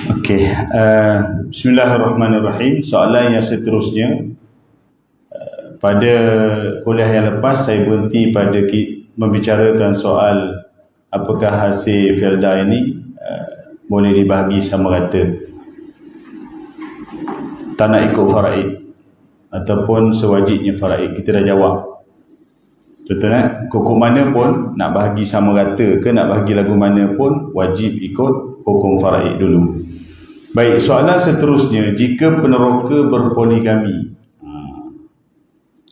Okey, bismillahirrahmanirrahim. Soalan yang seterusnya, pada kuliah yang lepas saya berhenti pada membicarakan soal apakah hasil Felda ini boleh dibahagi sama rata, tak nak ikut faraid ataupun sewajibnya faraid. Kita dah jawab, betul tak? Hukum mana pun nak bahagi sama rata ke nak bahagi lagu mana pun wajib ikut hukum faraid dulu. Baik, soalan seterusnya, jika peneroka berpoligami,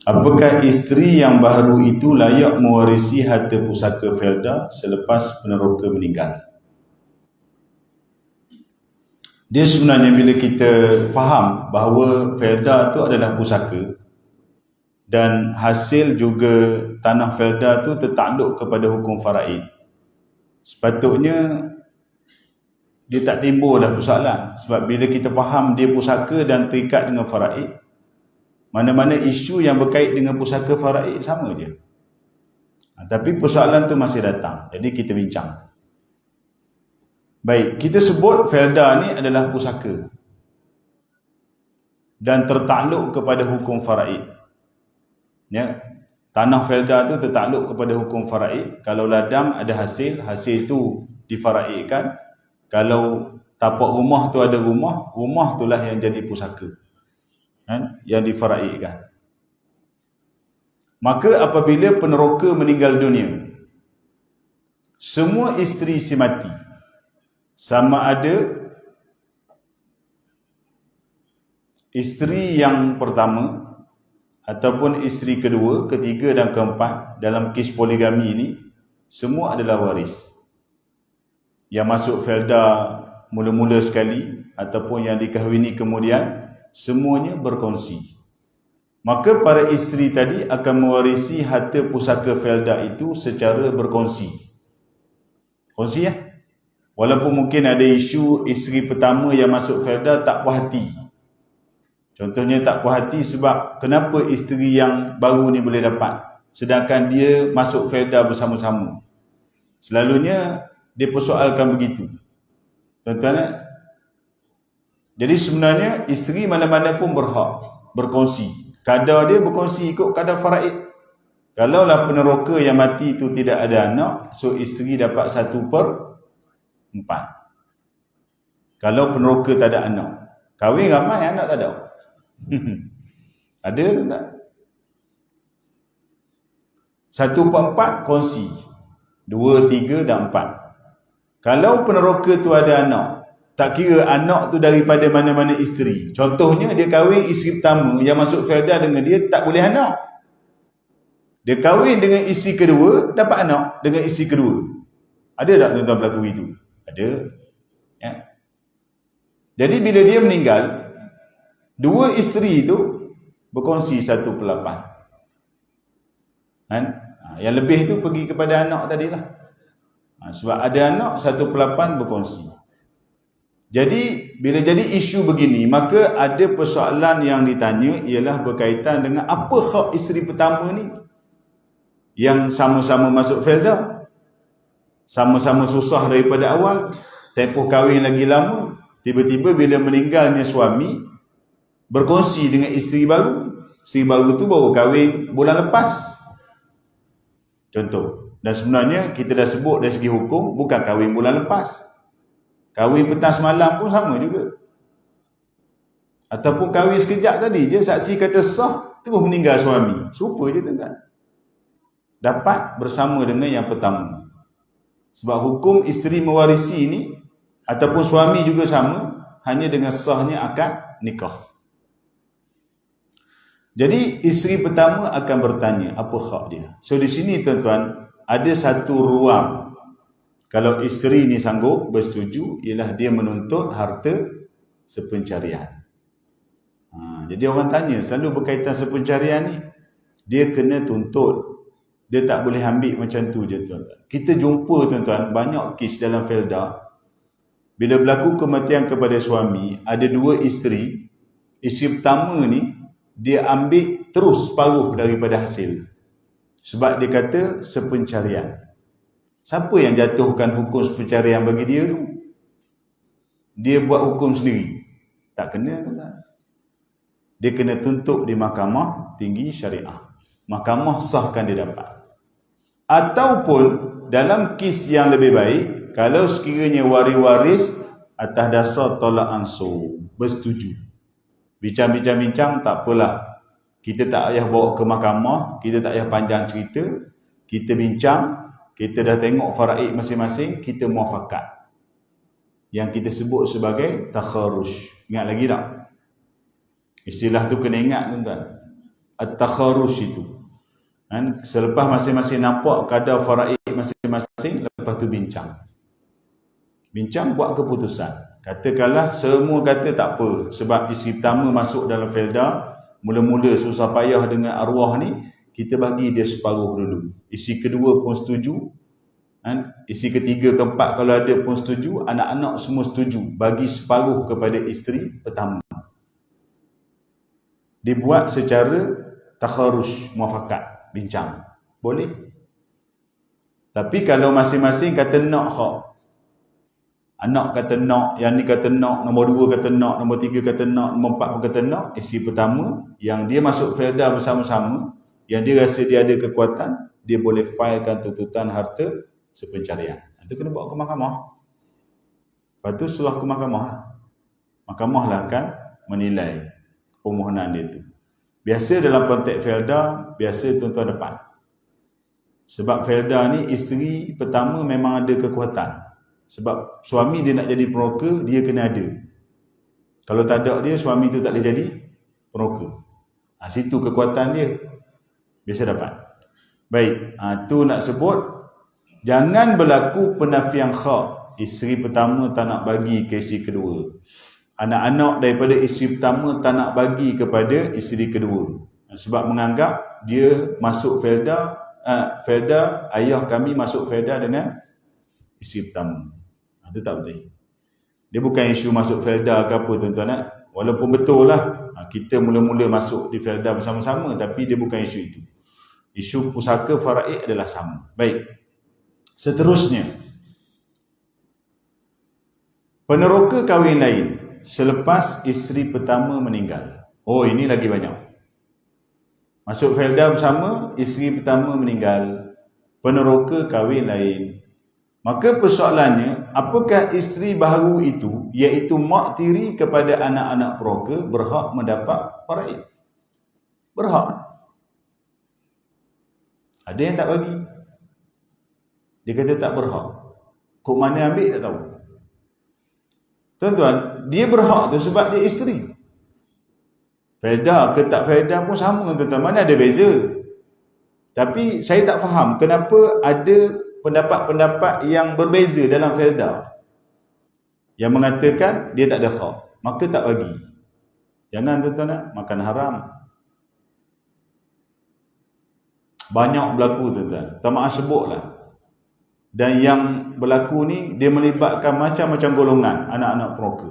apakah isteri yang baru itu layak mewarisi harta pusaka Felda selepas peneroka meninggal? Dia sebenarnya bila kita faham bahawa Felda itu adalah pusaka dan hasil juga tanah Felda itu tertakluk kepada hukum faraid, sepatutnya dia tak timbul dah persoalan. Sebab bila kita faham dia pusaka dan terikat dengan faraid, mana-mana isu yang berkait dengan pusaka faraid sama je. Tapi persoalan tu masih datang, jadi kita bincang. Baik, kita sebut Felda ni adalah pusaka dan tertakluk kepada hukum faraid. Ya, tanah Felda tu tertakluk kepada hukum faraid. Kalau ladang ada hasil, hasil tu difaraidkan. Kalau tapak rumah tu ada rumah, rumah itulah yang jadi pusaka, kan? Yang difaraidkan. Maka apabila peneroka meninggal dunia, semua isteri si mati, sama ada isteri yang pertama ataupun isteri kedua, ketiga dan keempat, dalam kes poligami ini semua adalah waris. Yang masuk Felda mula-mula sekali ataupun yang dikahwini kemudian, semuanya berkongsi. Maka para isteri tadi akan mewarisi harta pusaka Felda itu secara berkongsi. Kongsi ya? Walaupun mungkin ada isu isteri pertama yang masuk Felda tak puas hati. Contohnya tak puas hati sebab kenapa isteri yang baru ni boleh dapat sedangkan dia masuk Felda bersama-sama. Selalunya dia persoalkan begitu, tuan-tuan. Jadi sebenarnya isteri mana-mana pun berhak berkongsi. Kadar dia berkongsi ikut kadar faraid. Kalaulah peneroka yang mati itu tidak ada anak, so isteri dapat 1/4. Kalau peneroka tak ada anak, kahwin ramai anak tak ada. Ada tak? 1/4 kongsi, 2, 3 dan 4. Kalau peneroka tu ada anak, tak kira anak tu daripada mana-mana isteri. Contohnya dia kahwin isteri pertama yang masuk Felda dengan dia, tak boleh anak. Dia kahwin dengan isteri kedua, dapat anak dengan isteri kedua. Ada tak tuan-tuan berlaku itu? Ada. Ya. Jadi bila dia meninggal, dua isteri itu berkongsi 1/8. Kan? Yang lebih itu pergi kepada anak tadilah. Sebab ada anak, 1/8 berkongsi. Jadi bila jadi isu begini, maka ada persoalan yang ditanya ialah berkaitan dengan apa hak isteri pertama ni yang sama-sama masuk Felda, sama-sama susah daripada awal, tempoh kahwin lagi lama, tiba-tiba bila meninggalnya suami berkongsi dengan isteri baru. Isteri baru tu baru kahwin bulan lepas, contoh. Dan sebenarnya kita dah sebut dari segi hukum bukan kahwin bulan lepas, kahwin petang semalam pun sama juga. Ataupun kahwin sekejap tadi je, saksi kata sah, terus meninggal suami, serupa je tuan-tuan, dapat bersama dengan yang pertama. Sebab hukum isteri mewarisi ini ataupun suami juga sama, hanya dengan sahnya akad nikah. Jadi isteri pertama akan bertanya apa hak dia. So di sini tuan-tuan ada satu ruang. Kalau isteri ni sanggup bersetuju, ialah dia menuntut harta sepencarian. Jadi orang tanya selalu berkaitan sepencarian ni, dia kena tuntut. Dia tak boleh ambil macam tu je tuan-tuan. Kita jumpa tuan-tuan banyak kes dalam Felda, bila berlaku kematian kepada suami, ada dua isteri. Isteri pertama ni dia ambil terus separuh daripada hasil, sebab dia kata sepencarian. Siapa yang jatuhkan hukum sepencarian bagi dia tu? dia buat hukum sendiri. Tak kena, tuan-tuan. Dia kena tuntut di mahkamah tinggi syariah. Mahkamah sahkan dia dapat. Ataupun dalam kes yang lebih baik, kalau sekiranya waris-waris atas dasar tolak ansur, bersetuju. Bincang-bincang tak apalah. Kita tak payah bawa ke mahkamah, kita tak payah panjang cerita. Kita bincang, kita dah tengok faraid masing-masing, kita muafakat. Yang kita sebut sebagai takharush. Ingat lagi tak? Istilah tu kena ingat, tuan-tuan. At-takharush itu. Kan? Selepas masing-masing nampak kadar faraid masing-masing, lepas tu bincang. Bincang, buat keputusan. Katakanlah semua kata tak apa, sebab isteri pertama masuk dalam felda, mula-mula susah payah dengan arwah ni, kita bagi dia separuh dulu. Isteri kedua pun setuju, kan? Isteri ketiga, keempat kalau ada pun setuju, anak-anak semua setuju, bagi separuh kepada isteri pertama. Dibuat secara takharush, muafakat, bincang. Boleh. Tapi kalau masing-masing kata nak hak, anak kata nak, yang ni kata nak, nombor 2 kata nak, nombor 3 kata nak, nombor 4 pun kata nak, isteri pertama yang dia masuk felda bersama-sama, yang dia rasa dia ada kekuatan, dia boleh filekan tuntutan harta sepencarian. Itu kena bawa ke mahkamah. Lepas tu setelah ke mahkamah lah. Mahkamah lah akan menilai permohonan dia tu. Biasa dalam konteks felda, biasa tuan-tuan dapat. Sebab felda ni isteri pertama memang ada kekuatan. Sebab suami dia nak jadi peroka, dia kena ada. Kalau tak ada dia, suami tu tak boleh jadi peroka. Situ kekuatan dia. Biasa dapat. Baik, tu nak sebut, jangan berlaku penafian hak. Isteri pertama tak nak bagi ke isteri kedua. Anak-anak daripada isteri pertama tak nak bagi kepada isteri kedua. Sebab menganggap dia masuk felda, ayah kami masuk felda dengan isteri pertama. Itu tak betul. Dia bukan isu masuk felda ke apa, tuan-tuan. Walaupun betul lah, kita mula-mula masuk di felda bersama-sama, tapi dia bukan isu itu. Isu pusaka faraid adalah sama. Baik. Seterusnya, peneroka kahwin lain selepas isteri pertama meninggal. Oh, ini lagi banyak. Masuk felda bersama, isteri pertama meninggal, peneroka kahwin lain. Maka persoalannya, apakah isteri baharu itu, iaitu mak tiri kepada anak-anak peroka, berhak mendapat faraid? Berhak. Ada yang tak bagi. Dia kata tak berhak. Kok mana ambil tak tahu. Tuan-tuan, dia berhak tu sebab dia isteri. Felda ke tak felda pun sama, tuan-tuan. Mana ada beza. Tapi saya tak faham kenapa ada pendapat-pendapat yang berbeza dalam felda yang mengatakan dia tak ada hak, maka tak bagi. Jangan, tuan-tuan, makan haram. Banyak berlaku, tuan-tuan. Tak maaf sebutlah. Dan yang berlaku ni, dia melibatkan macam-macam golongan anak-anak peroka.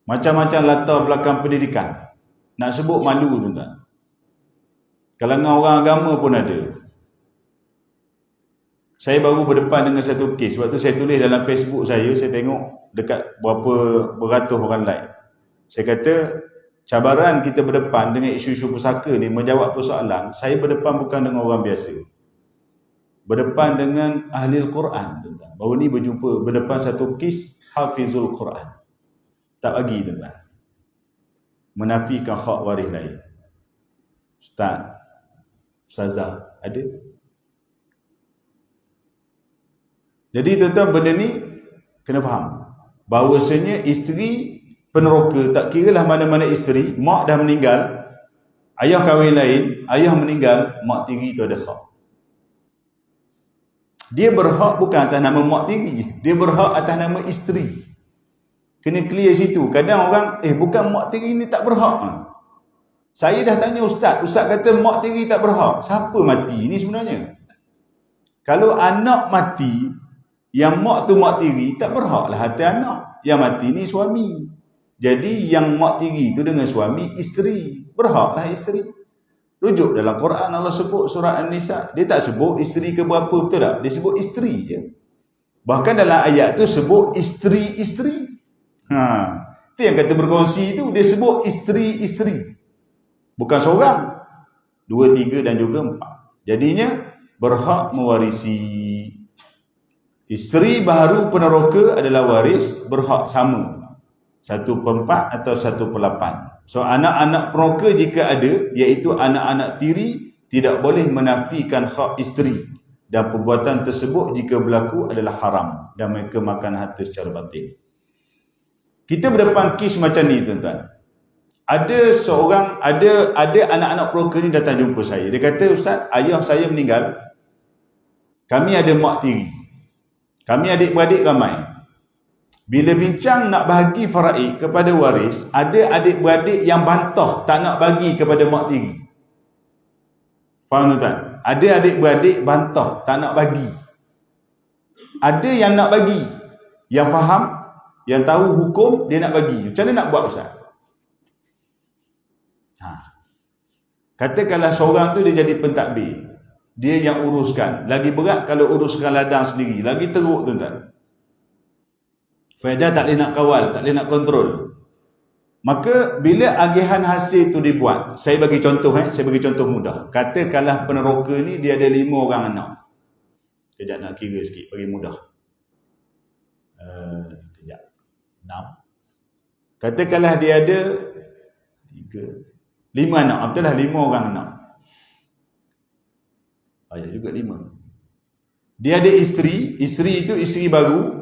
Macam-macam latar belakang pendidikan. Nak sebut malu, tuan-tuan. Kalangan orang agama pun ada. Saya baru berdepan dengan satu kes. Waktu saya tulis dalam Facebook saya tengok dekat berapa beratus orang like. Saya kata, cabaran kita berdepan dengan isu-isu pusaka ni, menjawab persoalan, saya berdepan bukan dengan orang biasa. Berdepan dengan ahli Al-Quran, tuan-tuan. Baru ni berdepan satu kes Hafizul Quran. Tak bagi, tuan-tuan. Menafikan hak waris lain. Ustaz, Ustazah, ada? Jadi, tuan-tuan, benda ni kena faham. Bahawasanya isteri peneroka, tak kira lah mana-mana isteri, mak dah meninggal, ayah kahwin lain, ayah meninggal, mak tiri tu ada hak. Dia berhak bukan atas nama mak tiri, dia berhak atas nama isteri. Kena clear situ. Kadang orang, bukan mak tiri ni tak berhak. Saya dah tanya ustaz, ustaz kata mak tiri tak berhak. Siapa mati ni sebenarnya? Kalau anak mati, yang mak tu mak tiri, tak berhak lah hati anak. Yang mati ni suami. Jadi yang mak tiri tu dengan suami, isteri. Berhaklah isteri. Rujuk dalam Quran Allah sebut surah An-Nisa. Dia tak sebut isteri ke berapa, betul tak? Dia sebut isteri je. Bahkan dalam ayat tu sebut isteri-isteri. Itu yang kata berkongsi tu, dia sebut isteri-isteri. Bukan seorang. 2, 3 dan juga 4. Jadinya berhak mewarisi. Isteri baharu peneroka adalah waris berhak sama. 1/4 atau 1/8. So anak-anak peneroka jika ada, iaitu anak-anak tiri, tidak boleh menafikan hak isteri. Dan perbuatan tersebut jika berlaku adalah haram dan mereka makan harta secara batil. Kita berdepan kes macam ni tuan-tuan. Ada seorang, ada anak-anak peneroka ni datang jumpa saya. Dia kata, Ustaz, ayah saya meninggal. Kami ada mak tiri. Kami adik-beradik ramai. Bila bincang nak bahagi faraid kepada waris, ada adik-beradik yang bantah tak nak bagi kepada mak tiri. Faham tuan-tuan? Ada adik-beradik bantah tak nak bagi. Ada yang nak bagi, yang faham, yang tahu hukum, dia nak bagi. Macam mana nak buat, Ustaz? Katakanlah seorang tu dia jadi pentadbir, dia yang uruskan. Lagi berat kalau uruskan ladang sendiri, lagi teruk tuan-tuan. Faedah tak boleh nak kawal, tak boleh nak kontrol. Maka bila agihan hasil tu dibuat, saya bagi contoh mudah. Katakanlah peneroka ni dia ada 5 orang anak. Kejap nak kira sikit bagi mudah. Kejap. 6. Katakanlah dia ada 5 anak. Betul lah, 5 orang anak. Ayah juga 5. Dia ada isteri itu isteri baru.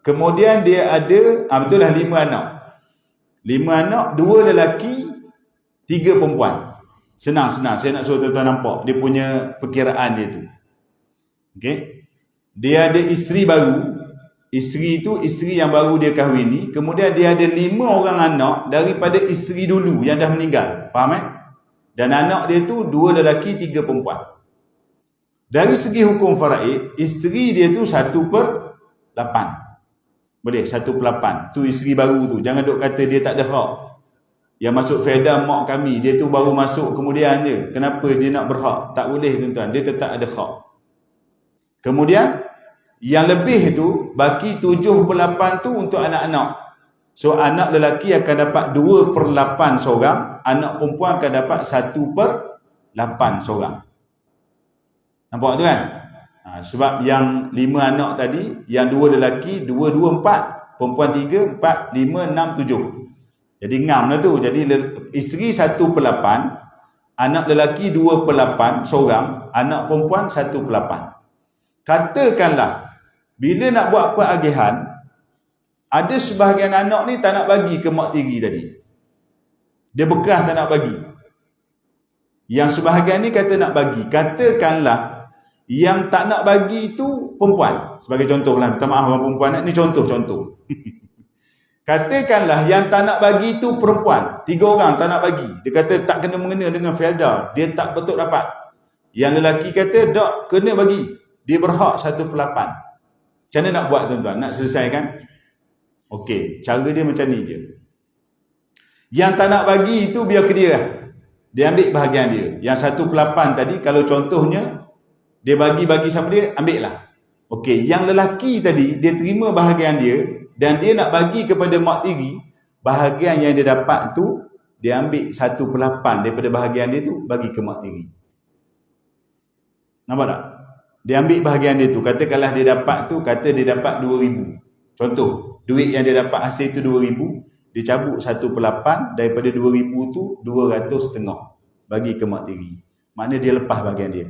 Kemudian dia ada, betul lah 5 anak. 5 anak, 2 lelaki, 3 perempuan. Senang. Saya nak suruh tuan-tuan nampak dia punya perkiraan dia tu. Okey. Dia ada isteri baru. Isteri itu isteri yang baru dia kahwini. Kemudian dia ada 5 orang anak daripada isteri dulu yang dah meninggal. Faham Dan anak dia tu 2 lelaki, 3 perempuan. Dari segi hukum faraid, isteri dia tu 1/8. Boleh 1/8. Tu isteri baru tu. Jangan duk kata dia tak ada hak. Yang masuk faedah mak kami, dia tu baru masuk kemudian je. Kenapa dia nak berhak? Tak boleh tuan-tuan. Dia tetap ada hak. Kemudian yang lebih tu, baki 7/8 tu untuk anak-anak. So anak lelaki akan dapat 2/8 seorang, anak perempuan akan dapat 1/8 seorang. Nampak tu kan? Sebab yang 5 anak tadi, yang 2 lelaki, 2, 2, 4, perempuan 3, 4, 5, 6, 7. Jadi ngam lah tu. Jadi isteri 1/8, anak lelaki 2/8 seorang, anak perempuan 1/8. Katakanlah bila nak buat peragihan, ada sebahagian anak ni tak nak bagi ke mak tiri tadi. Dia bekas tak nak bagi. Yang sebahagian ni kata nak bagi. Katakanlah yang tak nak bagi itu perempuan. Sebagai contoh lah. Minta maaf orang perempuan. Ni contoh. Katakanlah yang tak nak bagi itu perempuan. 3 orang tak nak bagi. Dia kata tak kena mengena dengan faedah. Dia tak betul dapat. Yang lelaki kata tak kena bagi. Dia berhak 1/8. Macam mana nak buat tuan-tuan? Nak selesaikan? Okey, cara dia macam ni je. Yang tak nak bagi itu biar ke dia lah. Dia ambil bahagian dia. Yang 1/8 tadi, kalau contohnya dia bagi sama dia, ambil lah. Okey, yang lelaki tadi, dia terima bahagian dia dan dia nak bagi kepada mak tiri, bahagian yang dia dapat tu, dia ambil 1/8 daripada bahagian dia tu, bagi ke mak tiri. Nampak tak? Dia ambil bahagian dia tu. Katakanlah dia dapat tu, kata dia dapat 2,000. Contoh, duit yang dia dapat hasil tu 2,000, dia cabut 1/8 daripada 2,000 tu 200,500 bagi ke mak tiri. Maknanya dia lepas bahagian dia.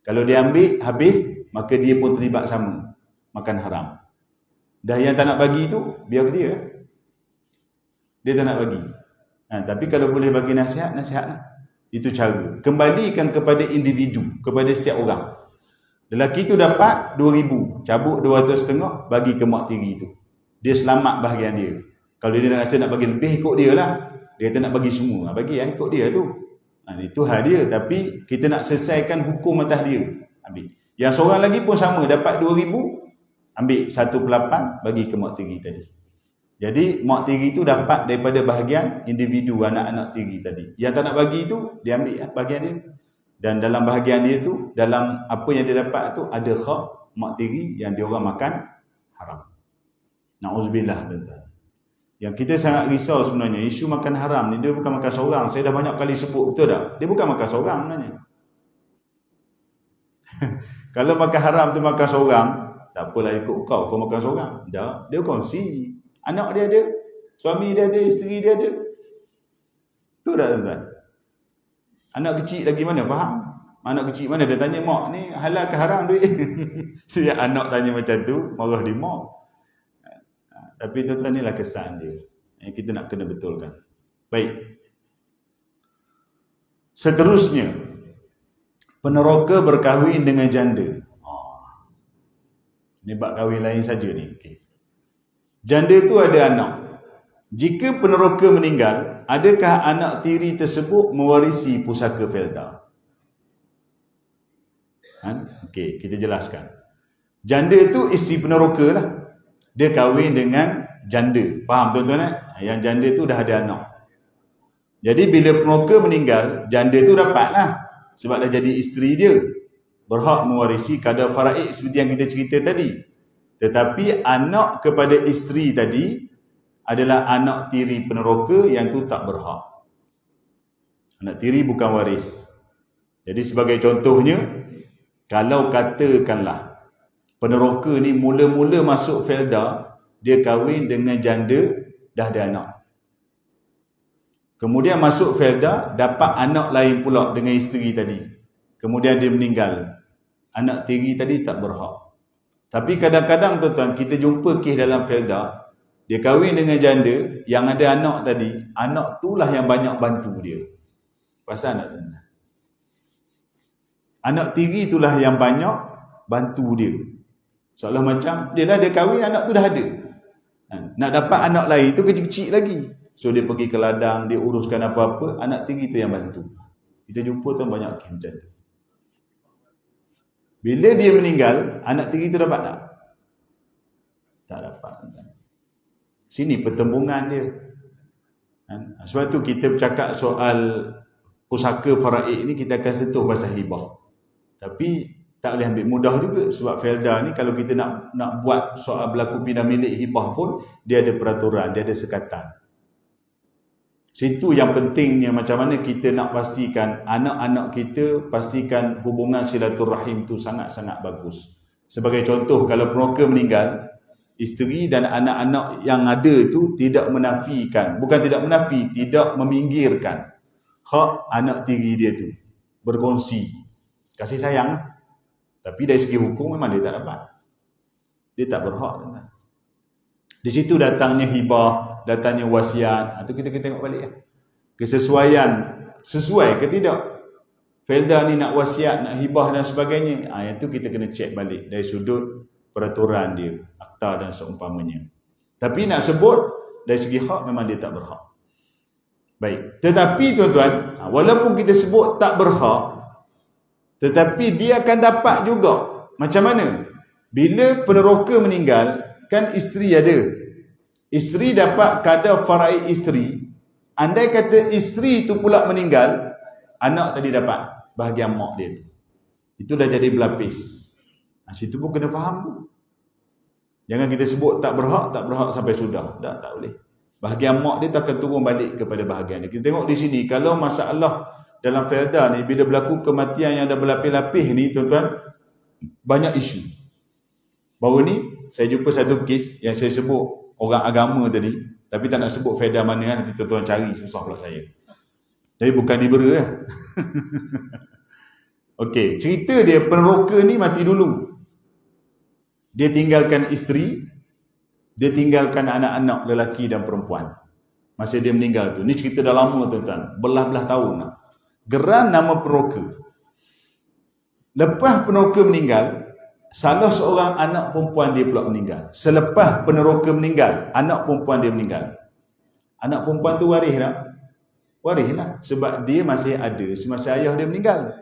Kalau dia ambil habis, maka dia pun terlibat sama makan haram. Dah yang tak nak bagi tu biar dia. Dia tak nak bagi. Tapi kalau boleh bagi nasihatlah. Itu cara. Kembalikan kepada individu, kepada setiap orang. Lelaki tu dapat 2,000, cabut 200,500 bagi ke mak tiri tu. Dia selamat bahagian dia. Kalau dia rasa nak bagi lebih, ikut dia lah. Dia kata nak bagi semua, bagi ikut dia tu. Itu hal dia. Tapi kita nak selesaikan hukum atas dia. Ambil. Yang seorang lagi pun sama, dapat 2,000, ambil 1/8 bagi ke mak tiri tadi. Jadi mak tiri tu dapat daripada bahagian individu anak-anak tiri tadi. Yang tak nak bagi tu, dia ambil bahagian dia. Dan dalam bahagian dia tu, dalam apa yang dia dapat tu, ada hak mak tiri yang diorang makan haram. Na'udzubillah, tuan-tuan. Yang kita sangat risau sebenarnya, isu makan haram ni dia bukan makan seorang. Saya dah banyak kali sebut, betul tak? Dia bukan makan seorang sebenarnya. Kalau makan haram tu makan seorang, tak apalah ikut kau makan seorang. Dah, dia kongsi. Anak dia ada, suami dia ada, isteri dia ada. Betul tak, tuan-tuan? Anak kecil lagi mana faham? Anak kecil mana dia tanya, mak ni halal ke haram duit? Setiap anak tanya macam tu, marah dia mak. Tapi tuan-tuan, inilah kesan dia yang kita nak kena betulkan. Baik. Seterusnya, peneroka berkahwin dengan janda. Ini bab kahwin lain saja ni. Okay. Janda tu ada anak. Jika peneroka meninggal, adakah anak tiri tersebut mewarisi pusaka Felda? Okey, kita jelaskan. Janda tu isteri peneroka lah. Dia kahwin dengan janda. Faham tuan-tuan? Yang janda tu dah ada anak. Jadi bila peneroka meninggal, janda tu dapatlah. Sebab dah jadi isteri dia. Berhak mewarisi kadar faraid seperti yang kita cerita tadi. Tetapi anak kepada isteri tadi adalah anak tiri peneroka, yang tu tak berhak. Anak tiri bukan waris. Jadi sebagai contohnya, kalau katakanlah peneroka ni mula-mula masuk Felda, dia kahwin dengan janda, dah ada anak. Kemudian masuk Felda, dapat anak lain pula dengan isteri tadi. Kemudian dia meninggal. Anak tiri tadi tak berhak. Tapi kadang-kadang tuan-tuan, kita jumpa kes dalam Felda, dia kahwin dengan janda, yang ada anak tadi, anak itulah yang banyak bantu dia. Pasal tak tuan-tuan? Anak tiri itulah yang banyak bantu dia. Seolah macam, dia kahwin, anak tu dah ada. Nak dapat anak lain tu kecil-kecil lagi. So dia pergi ke ladang, dia uruskan apa-apa, anak tiri tu yang bantu. Kita jumpa tuan banyak kes macam tu. Bila dia meninggal, anak tiri tu dapat tak? Tak dapat. Sini pertembungan dia. Sebab tu kita bercakap soal pusaka faraid ni, kita akan sentuh pasal hibah. Tapi tak boleh ambil mudah juga. Sebab Felda ni kalau kita nak buat soal berlaku pindah milik hibah pun, dia ada peraturan, dia ada sekatan. Situ yang pentingnya, macam mana kita nak pastikan anak-anak kita, pastikan hubungan silaturahim tu sangat-sangat bagus. Sebagai contoh, kalau peneroka meninggal, isteri dan anak-anak yang ada tu tidak menafikan, bukan tidak menafi, tidak meminggirkan hak anak tiri dia tu. Berkongsi kasih sayang, tapi dari segi hukum memang dia tak dapat. Dia tak berhak. Di situ datangnya hibah, datangnya wasiat. Itu kita tengok balik. Kesesuaian, sesuai ke tidak? Felda ni nak wasiat, nak hibah dan sebagainya. Yang tu kita kena cek balik dari sudut peraturan dia, akta dan seumpamanya. Tapi nak sebut dari segi hak, memang dia tak berhak. Baik. Tetapi tuan-tuan, walaupun kita sebut tak berhak, tetapi dia akan dapat juga. Macam mana? Bila peneroka meninggal, kan isteri ada. Isteri dapat kadar faraid isteri. Andai kata isteri tu pula meninggal, anak tadi dapat bahagian mak dia tu. Itu dah jadi berlapis. Situ pun kena faham tu. Jangan kita sebut tak berhak sampai sudah. Tak boleh. Bahagian mak dia tak akan turun balik kepada bahagian dia. Kita tengok di sini, kalau masalah dalam Felda ni, bila berlaku kematian yang dah berlapis-lapis ni, tuan-tuan, banyak isu. Baru ni, saya jumpa satu kes yang saya sebut orang agama tadi, tapi tak nak sebut Felda mana kan, nanti tuan-tuan cari, susah pula saya. Jadi bukan dibera lah. Okey, cerita dia, peneroka ni mati dulu. Dia tinggalkan isteri, dia tinggalkan anak-anak lelaki dan perempuan. Masa dia meninggal tu. Ni cerita dah lama tuan-tuan, belah-belah tahun lah. Geran nama peneroka. Lepas peneroka meninggal, salah seorang anak perempuan dia pula meninggal. Selepas peneroka meninggal, anak perempuan dia meninggal. Anak perempuan tu waris tak? Waris lah. Sebab dia masih ada semasa ayah dia meninggal.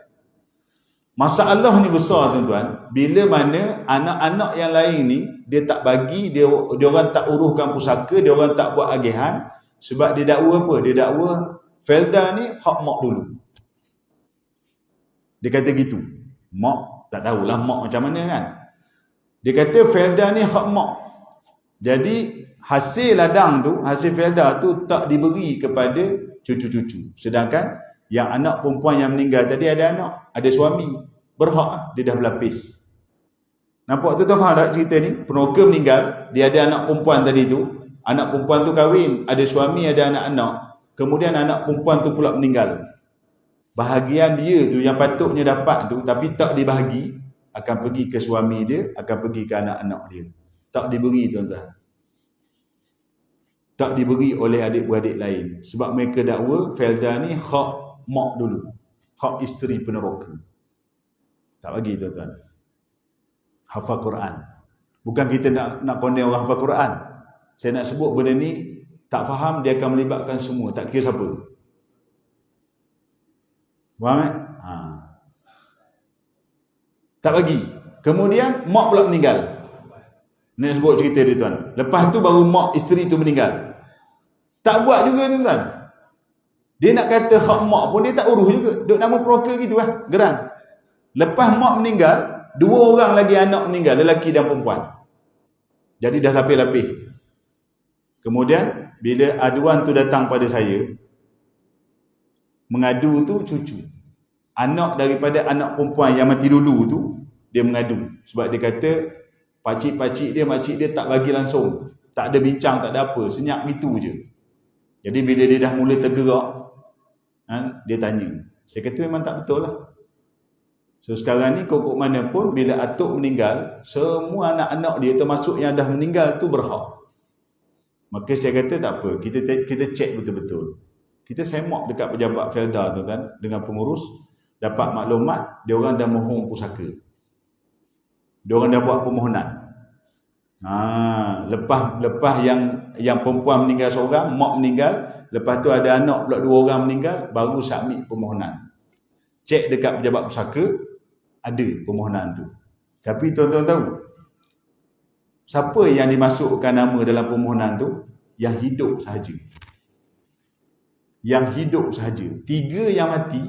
Masalah ni besar tuan-tuan. Bila mana anak-anak yang lain ni, dia tak bagi, dia orang tak uruskan pusaka, dia orang tak buat agihan. Sebab dia dakwa apa? Dia dakwa Felda ni hak mak dulu. Dia kata gitu. Mak, tak tahulah mak macam mana kan. Dia kata felda ni hak mak. Jadi hasil ladang tu, hasil felda tu tak diberi kepada cucu-cucu. Sedangkan yang anak perempuan yang meninggal tadi ada anak, ada suami, berhak lah, dia dah berlapis. Nampak tu faham tak cerita ni? Peneroka meninggal, dia ada anak perempuan tadi tu, anak perempuan tu kahwin, ada suami, ada anak-anak, kemudian anak perempuan tu pula meninggal. Bahagian dia tu yang patutnya dapat tu tapi tak dibahagi, akan pergi ke suami dia, akan pergi ke anak-anak dia. Tak diberi, tuan-tuan. Tak diberi oleh adik-beradik lain. Sebab mereka dakwa felda ni hak mak dulu, hak isteri peneroka. Tak bagi, tuan-tuan. Hafal Quran. Bukan kita nak condemn orang hafal Quran. Saya nak sebut benda ni, tak faham dia akan melibatkan semua, tak kira siapa. Faham tak? Tak bagi. Kemudian mak pula meninggal. Nak sebut cerita dia, tuan. Lepas tu baru mak isteri tu meninggal. Tak buat juga, tuan. Dia nak kata hak mak pun dia tak urus juga. Duk nama peroka gitu lah, geran. Lepas mak meninggal, 2 orang lagi anak meninggal, lelaki dan perempuan. Jadi dah lapis-lapis. Kemudian bila aduan tu datang pada saya, mengadu tu cucu. Anak daripada anak perempuan yang mati dulu tu, dia mengadu. Sebab dia kata, pakcik-pakcik dia, makcik dia tak bagi langsung. Tak ada bincang, tak ada apa. Senyap gitu je. Jadi bila dia dah mula tergerak, dia tanya. Saya kata memang tak betul lah. So sekarang ni kokok mana pun, bila atuk meninggal, semua anak-anak dia termasuk yang dah meninggal tu berhak. Maka saya kata tak apa, kita cek betul-betul. Kita semak dekat pejabat felda tu kan, dengan pengurus, dapat maklumat, dia orang dah mohon pusaka. Dia orang dah buat permohonan. Lepas yang perempuan meninggal seorang, mak meninggal, lepas tu ada anak pula 2 orang meninggal, baru submit permohonan. Cek dekat pejabat pusaka, ada permohonan tu. Tapi tuan-tuan tahu, siapa yang dimasukkan nama dalam permohonan tu? Yang hidup sahaja. Yang hidup sahaja. 3 yang mati,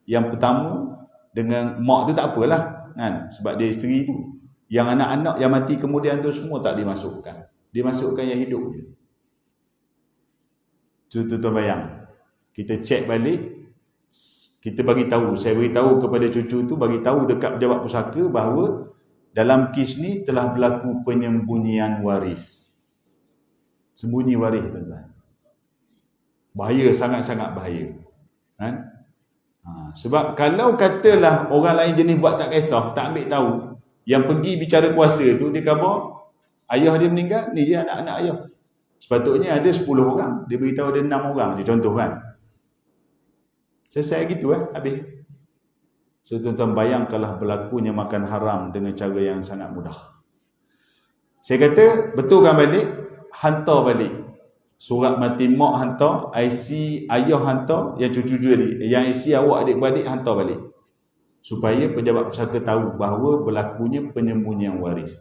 yang pertama dengan mak tu tak apalah kan, sebab dia isteri tu. Yang anak-anak yang mati kemudian tu semua tak dimasukkan. Dimasukkan yang hidup je. Tuan-tuan bayang. Kita cek balik, kita bagi tahu, saya beritahu kepada cucu tu, bagi tahu dekat pejabat pusaka bahawa dalam kes ni telah berlaku penyembunyian waris. Sembunyi waris, tuan-tuan. Bahaya, sangat-sangat bahaya. Kan? Sebab kalau katalah orang lain jenis buat tak kisah, tak ambil tahu, yang pergi bicara kuasa tu, dia khabar ayah dia meninggal, ni dia anak-anak ayah. Sepatutnya ada 10 orang, dia beritahu ada 6 orang je, contoh kan. Selesai gitu habis. So tuan-tuan bayangkanlah berlakunya makan haram dengan cara yang sangat mudah. Saya kata betulkan balik, hantar balik. Surat mati mak hantar, IC ayah hantar, yang cucu jadi, yang IC awak adik-beradik hantar balik. Supaya pejabat pusaka tahu bahawa berlakunya penyembunyian waris.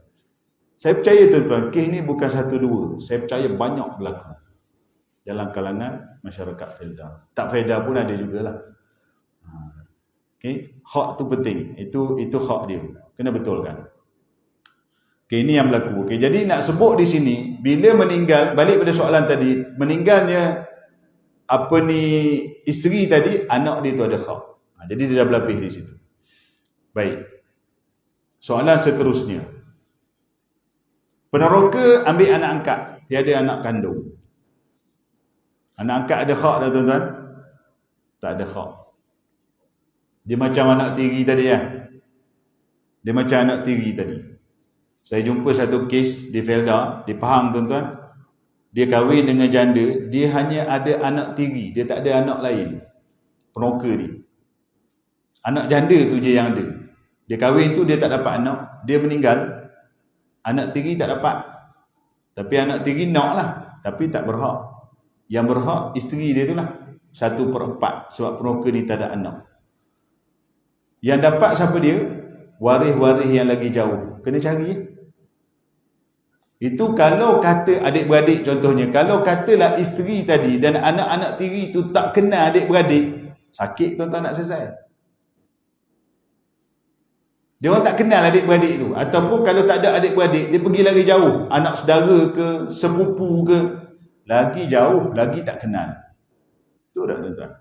Saya percaya tuan-tuan, kes ni bukan 1-2. Saya percaya banyak berlaku dalam kalangan masyarakat felda. Tak felda pun ada jugalah. Okay. Hak tu penting. Itu hak dia. Kena betulkan. Okay, ini yang berlaku. Okay, jadi nak sebut di sini, bila meninggal, balik pada soalan tadi, meninggalnya isteri tadi, anak dia tu ada hak. Jadi dia dah berlapis di situ. Baik. Soalan seterusnya. Peneroka ambil anak angkat, tiada anak kandung. Anak angkat ada hak dah, tuan-tuan? Tak ada hak. Dia macam anak tiri tadi ya. Dia macam anak tiri tadi. Saya jumpa satu kes di felda, di Pahang, tuan-tuan. Dia kahwin dengan janda, dia hanya ada anak tiri, dia tak ada anak lain. Peneroka ni. Anak janda tu je yang ada. Dia kahwin tu dia tak dapat anak, dia meninggal, anak tiri tak dapat. Tapi anak tiri nak lah, tapi tak berhak. Yang berhak isteri dia tu lah, 1/4, sebab peneroka ni tak ada anak. Yang dapat siapa dia? Waris-waris yang lagi jauh. Kena cari. Itu kalau kata adik-beradik contohnya, kalau katalah isteri tadi dan anak-anak tiri tu tak kenal adik-beradik, sakit tuan-tuan nak selesai. Dia orang tak kenal adik-beradik tu. Ataupun kalau tak ada adik-beradik, dia pergi lagi jauh. Anak saudara ke, sepupu ke. Lagi jauh, lagi tak kenal. Betul tak tuan-tuan?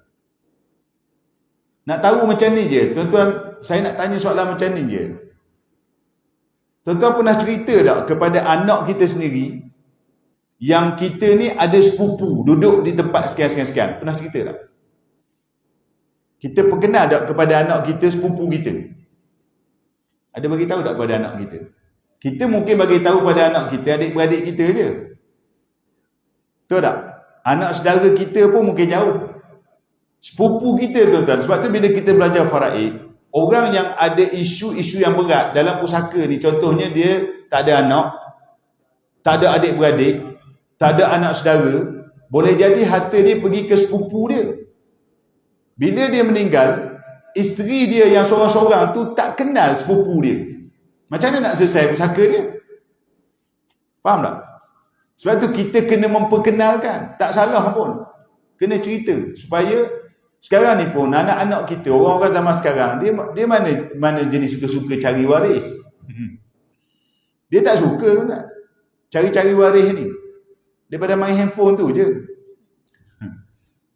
Nak tahu macam ni je. Tuan-tuan, saya nak tanya soalan macam ni je. Tuan-tuan pernah cerita tak kepada anak kita sendiri, yang kita ni ada sepupu duduk di tempat sekian-sekian. Pernah cerita tak? Kita perkenal tak kepada anak kita sepupu kita? Ada bagi tahu tak kepada anak kita? Kita mungkin bagi tahu pada anak kita adik-beradik kita je. Betul tak? Anak saudara kita pun mungkin jauh. Sepupu kita tuan-tuan. Sebab tu bila kita belajar faraid, orang yang ada isu-isu yang berat dalam pusaka ni, contohnya dia tak ada anak, tak ada adik-beradik, tak ada anak saudara, boleh jadi harta dia pergi ke sepupu dia. Bila dia meninggal, isteri dia yang seorang-seorang tu tak kenal sepupu dia. Macam mana nak selesai pusaka dia? Faham tak? Sebab tu kita kena memperkenalkan. Tak salah pun. Kena cerita supaya sekarang ni pun anak-anak kita, orang-orang zaman sekarang, dia mana jenis suka-suka cari waris. Dia tak suka kan? Cari-cari waris ni. Daripada main handphone tu je.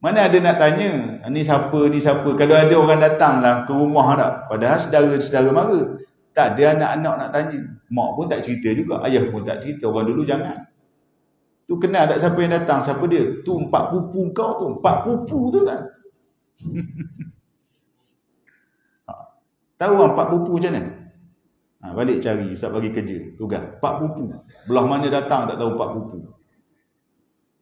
Mana ada nak tanya, ni siapa. Kalau ada orang datang lah ke rumah tak. Padahal saudara-saudara mara. Tak ada anak-anak nak tanya. Mak pun tak cerita juga. Ayah pun tak cerita. Orang dulu jangan. Tu kenal tak siapa yang datang? Siapa dia? Tu 4 pupu kau tu. 4 pupu tu kan. Tahu orang 4 pupu macam mana? Balik cari. Ustaz bagi kerja. Tugas. 4 pupu. Belah mana datang tak tahu 4 pupu.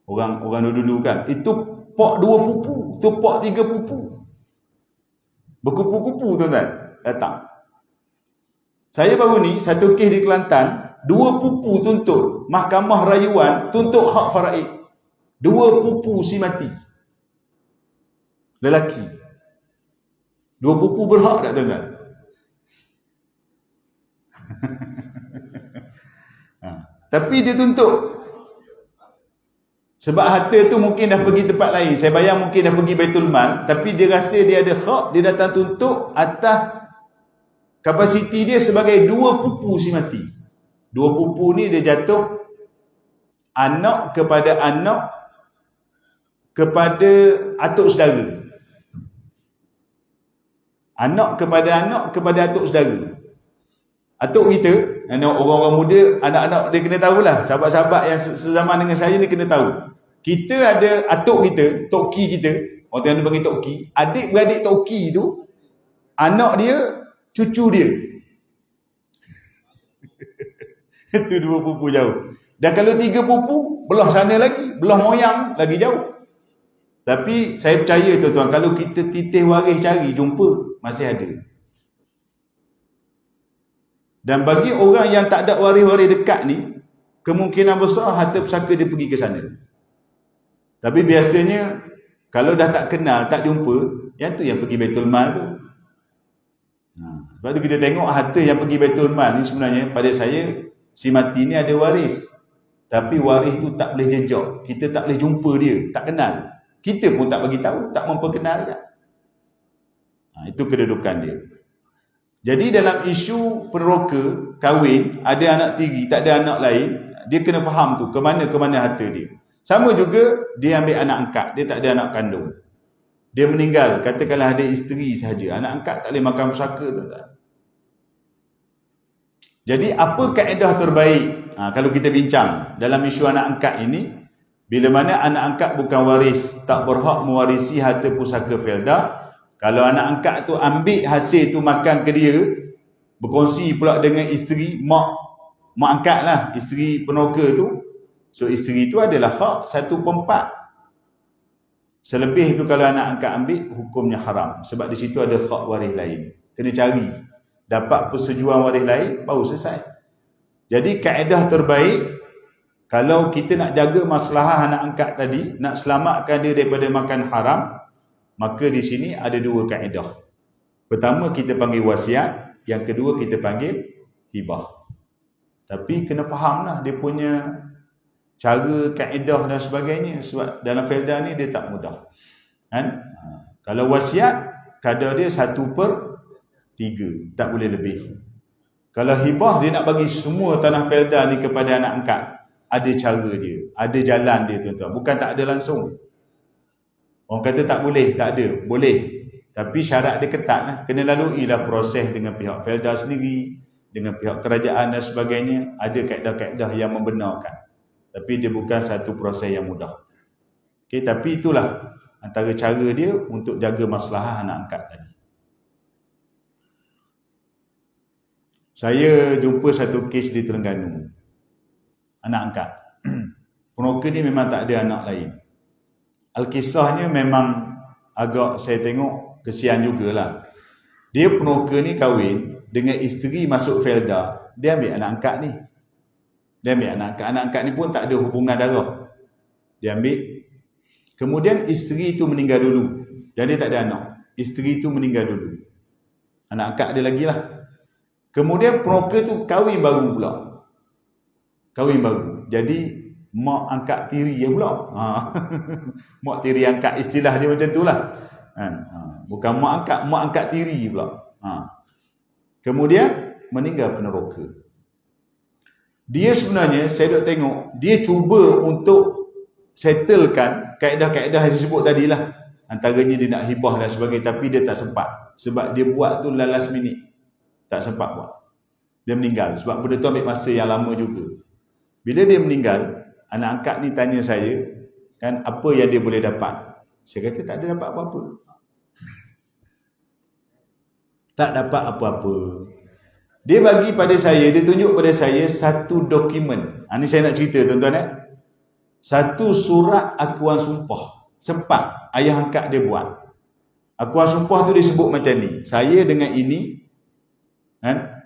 Orang dulu kan. Itu pok 2 pupu, tu pok 3 pupu. Berkupu-kupu tuan-tuan datang. Saya baru ni satu kes di Kelantan, 2 pupu tuntut Mahkamah Rayuan tuntut hak faraid. 2 pupu si mati. Lelaki. 2 pupu berhak tak tuan-tuan? Tapi dia tuntut. Sebab harta tu mungkin dah pergi tempat lain. Saya bayang mungkin dah pergi Baitul Mal. Tapi dia rasa dia ada hak. Dia datang tuntut atas kapasiti dia sebagai 2 pupu si mati. 2 pupu ni dia jatuh anak kepada atuk saudara. Anak kepada atuk saudara. Atuk kita, orang-orang muda, anak-anak dia kena tahulah. Sahabat-sahabat yang sezaman dengan saya ni kena tahu. Kita ada atuk kita, toki kita, orang yang panggil toki, adik-beradik toki tu, anak dia, cucu dia. Itu 2 pupu jauh. Dan kalau 3 pupu, belah sana lagi, belah moyang lagi jauh. Tapi saya percaya tuan-tuan, kalau kita titih waris cari, jumpa, masih ada. Dan bagi orang yang tak ada waris-waris dekat ni, kemungkinan besar harta pusaka dia pergi ke sana. Tapi biasanya, kalau dah tak kenal, tak jumpa, yang tu yang pergi Baitul Mal tu. Sebab tu kita tengok harta yang pergi Baitul Mal ni sebenarnya, pada saya, si mati ni ada waris. Tapi waris tu tak boleh jejak. Kita tak boleh jumpa dia, tak kenal. Kita pun tak bagi tahu, tak memperkenalkan. Itu kedudukan dia. Jadi dalam isu peneroka, kahwin, ada anak tiri, tak ada anak lain, dia kena faham tu, ke mana harta dia. Sama juga, dia ambil anak angkat, dia tak ada anak kandung. Dia meninggal, katakanlah ada isteri sahaja, anak angkat tak boleh makan pusaka, tak. Jadi apa kaedah terbaik, kalau kita bincang dalam isu anak angkat ini, bila mana anak angkat bukan waris, tak berhak mewarisi harta pusaka felda. Kalau anak angkat tu ambil hasil tu makan ke dia, berkongsi pula dengan isteri, mak angkat lah, isteri peneroka tu. So isteri tu adalah hak 1/4. Selebih tu kalau anak angkat ambil, hukumnya haram. Sebab di situ ada hak waris lain. Kena cari. Dapat persetujuan waris lain, baru selesai. Jadi kaedah terbaik, kalau kita nak jaga masalah anak angkat tadi, nak selamatkan dia daripada makan haram, maka di sini ada 2 kaedah. Pertama kita panggil wasiat, yang kedua kita panggil hibah. Tapi kena fahamlah dia punya cara, kaedah dan sebagainya. Sebab dalam felda ni dia tak mudah. Kan? Kalau wasiat, kadar dia 1/3, tak boleh lebih. Kalau hibah dia nak bagi semua tanah Felda ni kepada anak angkat, ada cara dia, ada jalan dia tuan-tuan. Bukan tak ada langsung. Orang kata tak boleh, tak ada, boleh. Tapi syarat dia ketat lah. Kena laluilah proses dengan pihak Felda sendiri, dengan pihak kerajaan dan sebagainya. Ada kaedah-kaedah yang membenarkan. Tapi dia bukan satu proses yang mudah. Okay, tapi itulah antara cara dia untuk jaga masalah anak angkat tadi. Saya jumpa satu kes di Terengganu. Anak angkat. Peneroka ni memang tak ada anak lain. Alkisahnya memang agak saya tengok kesian jugalah. Dia peneroka ni kahwin dengan isteri masuk Felda. Dia ambil anak angkat ni. Dia ambil anak angkat. Anak angkat ni pun tak ada hubungan darah. Dia ambil. Kemudian isteri tu meninggal dulu. Jadi tak ada anak. Isteri tu meninggal dulu. Anak angkat dia lagi lah. Kemudian peneroka tu kahwin baru pula. Kahwin baru. Jadi mak angkat tiri dia pula. Mak tiri angkat, istilah dia macam tu lah. Bukan mak angkat tiri pula. Kemudian meninggal peneroka. Dia sebenarnya, saya duk tengok, dia cuba untuk settlekan kaedah-kaedah yang disebut tadi lah. Antaranya dia nak hibah dan sebagainya, tapi dia tak sempat. Sebab dia buat tu last minute. Tak sempat buat. Dia meninggal. Sebab benda tu ambil masa yang lama juga. Bila dia meninggal, anak angkat ni tanya saya, kan, apa yang dia boleh dapat? Saya kata tak ada dapat apa-apa. Tak dapat apa-apa. Dia bagi pada saya, dia tunjuk pada saya satu dokumen. Ini saya nak cerita tuan-tuan. Satu surat akuan sumpah. Sempat ayah angkat dia buat. Akuan sumpah tu disebut macam ni. Saya dengan ini, kan,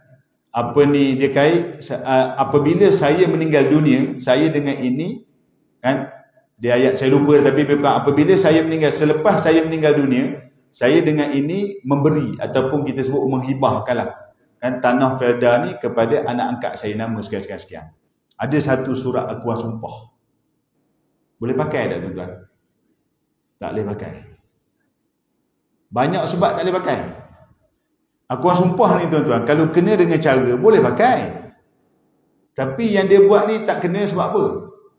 apa ni dia kait, apabila saya meninggal dunia, saya dengan ini, kan, dia ayat saya lupa tapi bukan, apabila saya meninggal, selepas saya meninggal dunia, saya dengan ini memberi ataupun kita sebut menghibahkanlah, kan, tanah Felda ni kepada anak angkat saya nama sekian-sekian. Ada satu surat akuan sumpah. Boleh pakai tak tuan-tuan? Tak boleh pakai. Banyak sebab tak boleh pakai. Akuan sumpah ni tuan-tuan, kalau kena dengan cara, boleh pakai. Tapi yang dia buat ni tak kena sebab apa?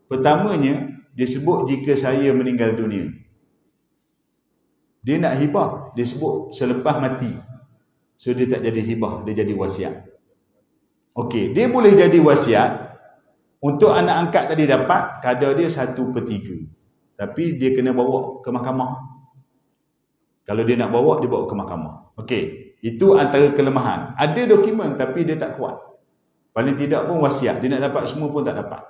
Pertamanya, dia sebut jika saya meninggal dunia. Dia nak hibah, dia sebut selepas mati. So dia tak jadi hibah, dia jadi wasiat. Okey, dia boleh jadi wasiat. Untuk anak angkat tadi dapat, kadar dia 1/3. Tapi dia kena bawa ke mahkamah. Kalau dia nak bawa, dia bawa ke mahkamah. Okey. Itu antara kelemahan. Ada dokumen tapi dia tak kuat. Paling tidak pun wasiat. Dia nak dapat semua pun tak dapat.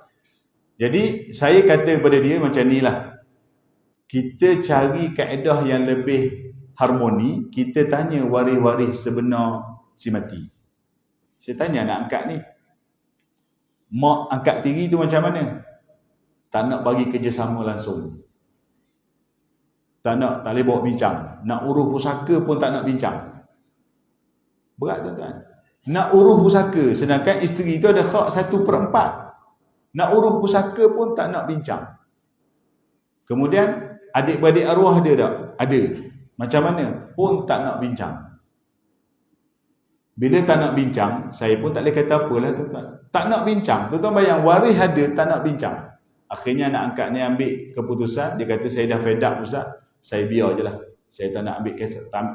Jadi saya kata kepada dia macam ni lah. Kita cari kaedah yang lebih harmoni. Kita tanya waris-waris sebenar si mati. Saya tanya anak angkat ni. Mak angkat tiri tu macam mana? Tak nak bagi kerjasama langsung. Tak boleh bawa bincang. Nak urus pusaka pun tak nak bincang. Berat tuan-tuan. Nak urus pusaka, sedangkan isteri tu ada hak 1/4. Nak urus pusaka pun tak nak bincang. Kemudian adik-beradik arwah dia tak? Ada. Macam mana? Pun tak nak bincang. Bila tak nak bincang, saya pun tak boleh kata apalah tuan-tuan. Tak nak bincang. Tuan-tuan bayang, waris ada, tak nak bincang. Akhirnya anak angkat ni ambil keputusan, dia kata saya dah fed up Ustaz, saya biar je lah. Saya tak nak ambil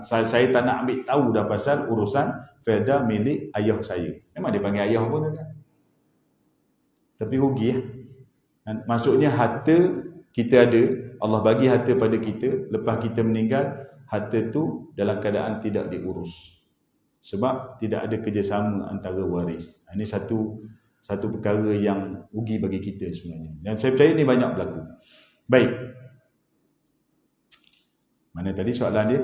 saya tak nak ambil tahu dah pasal urusan Felda milik ayah saya. Memang dia panggil ayah pun tuan-tuan. Tapi rugi ya. Maksudnya harta kita ada, Allah bagi harta pada kita, lepas kita meninggal, harta tu dalam keadaan tidak diurus. Sebab tidak ada kerjasama antara waris. Ini satu perkara yang rugi bagi kita sebenarnya. Dan saya percaya ini banyak berlaku. Baik. Mana tadi soalan dia?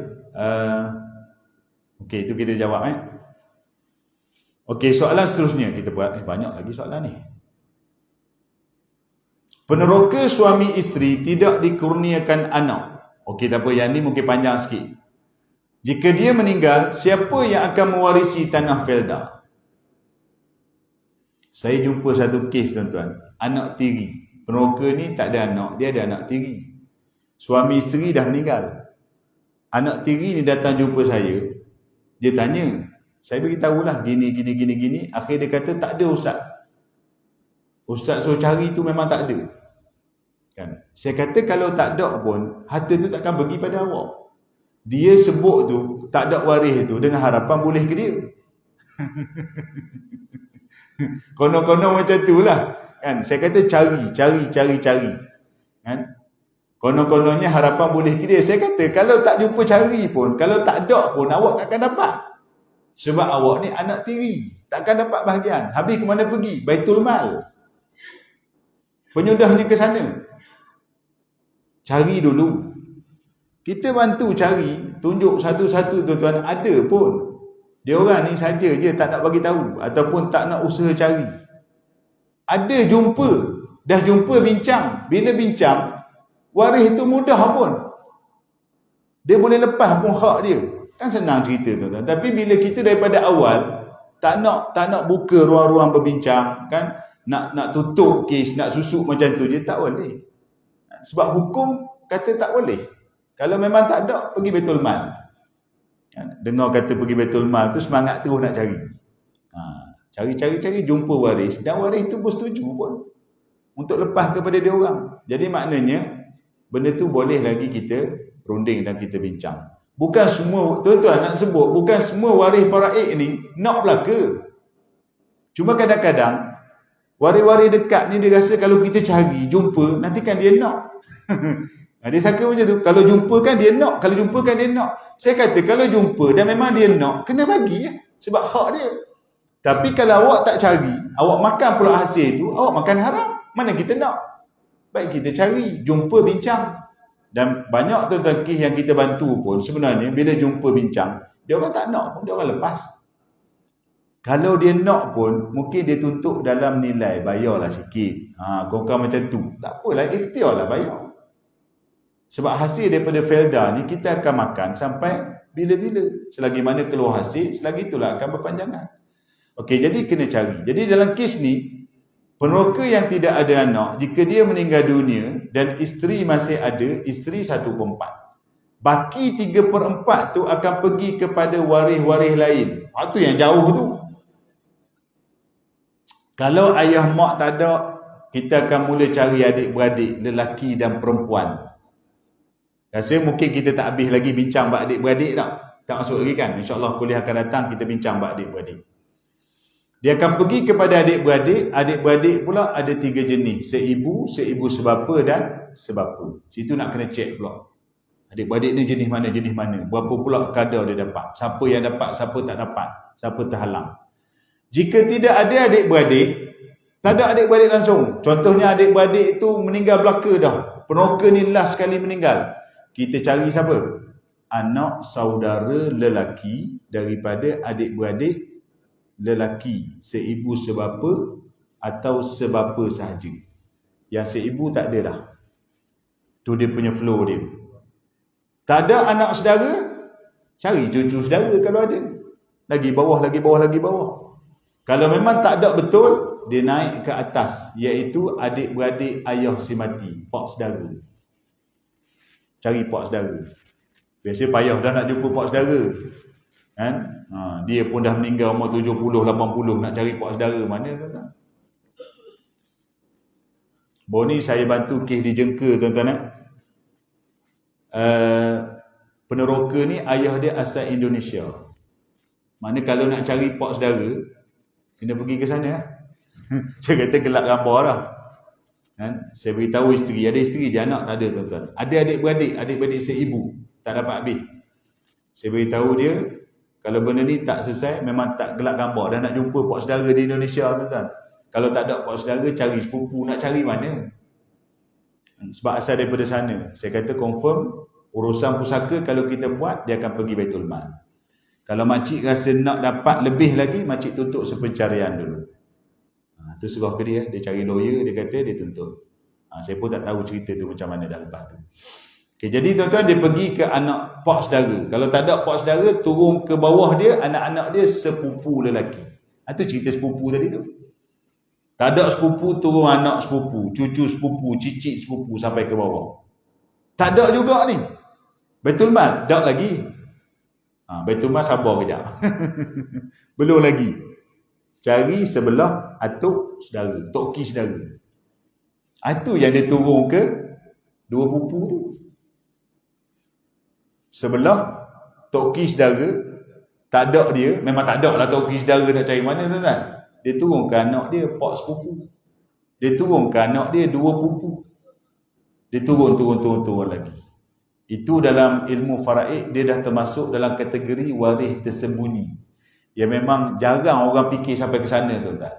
Okey, itu kita jawab Okey, soalan seterusnya kita buat. Banyak lagi soalan ni. Peneroka suami isteri tidak dikurniakan anak. Okey, tak apa, yang ni mungkin panjang sikit. Jika dia meninggal, siapa yang akan mewarisi tanah Felda? Saya jumpa satu kes tuan-tuan. Anak tiri. Peneroka ni tak ada anak, dia ada anak tiri. Suami isteri dah meninggal. Anak tiri ni datang jumpa saya. Dia tanya, Saya beritahulah gini. Akhir dia kata tak ada ustaz. Ustaz suruh cari tu memang tak ada. Kan? Saya kata kalau tak ada pun, harta tu takkan pergi pada awak. Dia sebut tu, tak ada waris tu dengan harapan boleh ke dia. Konon-konon macam tu lah. Kan? Saya kata cari. Kan? Konon-kononnya harapan boleh ke dia. Saya kata kalau tak jumpa cari pun, kalau tak ada pun awak takkan dapat. Sebab awak ni anak tiri, takkan dapat bahagian. Habis ke mana pergi? Baitul Mal. Penyudahnya ke sana. Cari dulu. Kita bantu cari, tunjuk satu-satu tuan-tuan, ada pun. Dia orang ni saja je tak nak bagi tahu ataupun tak nak usaha cari. Ada jumpa, dah jumpa bincang. Bila bincang, waris itu mudah pun. Dia boleh lepas pun hak dia. Kan senang cerita tuan-tuan. Tapi bila kita daripada awal tak nak buka ruang-ruang berbincang, kan? Nak tutup kes, nak susuk macam tu je tak boleh. Sebab hukum kata tak boleh. Kalau memang tak ada, pergi Baitul Mal. Dengar kata pergi Baitul Mal tu semangat terus nak cari. Cari, jumpa waris. Dan waris tu pun setuju pun untuk lepas kepada dia orang. Jadi maknanya, benda tu boleh lagi kita runding dan kita bincang. Bukan semua, tuan-tuan nak sebut, bukan semua waris faraid ni nak belaka. Cuma kadang-kadang, waris-waris dekat ni dia rasa kalau kita cari, jumpa, nanti kan dia nak. Dia sangka macam tu. Kalau jumpa kan dia nak. Kalau jumpa kan dia nak. Saya kata kalau jumpa dan memang dia nak, kena bagi ya. Sebab hak dia. Tapi kalau awak tak cari, awak makan pula hasil tu, awak makan haram. Mana kita nak? Baik kita cari, jumpa, bincang. Dan banyak tuan-tuan kes yang kita bantu pun sebenarnya bila jumpa bincang, dia orang tak nak pun, dia orang lepas. Kalau dia nak pun, mungkin dia tutup dalam nilai, bayarlah sikit. Kau-kau macam tu. Tak apalah, ikhtiarlah bayar. Sebab hasil daripada Felda ni kita akan makan sampai bila-bila. Selagi mana keluar hasil, selagi itulah akan berpanjangan. Okey, jadi kena cari. Jadi dalam kes ni, peneroka yang tidak ada anak, jika dia meninggal dunia dan isteri masih ada, isteri 1/4. Baki 3/4 tu akan pergi kepada waris-waris lain. Itu yang jauh tu. Kalau ayah mak tak ada, kita akan mula cari adik-beradik, lelaki dan perempuan. Rasa mungkin kita tak habis lagi bincang bab adik-beradik tak? Tak masuk lagi kan? InsyaAllah kuliah akan datang kita bincang bab adik-beradik. Dia akan pergi kepada adik-beradik. Adik-beradik pula ada 3 jenis. Seibu sebapa dan sebapa. Situ nak kena cek pula. Adik-beradik ni jenis mana? Berapa pula kadar dia dapat? Siapa yang dapat, siapa tak dapat? Siapa terhalang? Jika tidak ada adik-beradik, tak ada adik-beradik langsung. Contohnya adik-beradik itu meninggal belaka dah. Peneroka ni last sekali meninggal. Kita cari siapa? Anak saudara lelaki daripada adik-beradik lelaki. Seibu sebapa atau sebapa sahaja. Yang seibu tak ada dah. Tu dia punya flow dia. Tak ada anak saudara, cari cucu saudara kalau ada. Lagi bawah. Kalau memang tak ada betul, dia naik ke atas, iaitu adik-beradik ayah si mati, pak saudara. Cari pak saudara. Biasa payah dah nak jumpa pak saudara. Kan? Dia pun dah meninggal umur 70, 80, nak cari pak saudara mana kata. Baru ni saya bantu kes di Jengka tuan-tuan. Peneroka ni ayah dia asal Indonesia. Mana kalau nak cari pak saudara, kena pergi ke sana. Saya kata gelap gambar dah. Kan? Saya beritahu isteri, ada isteri je, anak tak ada tuan-tuan. Ada adik-beradik seibu, tak dapat habis. Saya beritahu dia, kalau benda ni tak selesai, memang tak gelap gambar. Dan nak jumpa pak saudara di Indonesia tuan-tuan. Kalau tak ada pak saudara, cari sepupu, nak cari mana? Sebab asal daripada sana. Saya kata confirm, urusan pusaka kalau kita buat, dia akan pergi Baitul Mal. Kalau makcik rasa nak dapat lebih lagi, makcik tutup sepencarian dulu. Tu serah ke dia cari lawyer, dia kata dia tuntut. Saya pun tak tahu cerita tu macam mana dah lepas tu. Okay, jadi tuan-tuan dia pergi ke anak pak saudara. Kalau tak ada pak saudara, turun ke bawah dia, anak-anak dia sepupu lelaki. Itu cerita sepupu tadi tu. Tak ada sepupu, turun anak sepupu, cucu sepupu, cicit sepupu sampai ke bawah. Tak ada juga ni. Baitul Mal, tak lagi. Baitul Mal sabar kejap. Belum lagi. Cari sebelah atuk saudara, toki saudara. Itu yang dia turun ke dua pupu tu. Sebelah toki saudara, tak ada dia, memang tak ada lah toki saudara nak cari mana tuan-tuan. Dia turun ke anak dia, pak sepupu. Dia turun ke anak dia, dua pupu. Dia turun lagi. Itu dalam ilmu faraid, dia dah termasuk dalam kategori waris tersembunyi. Ya memang jarang orang fikir sampai ke sana tuan-tuan.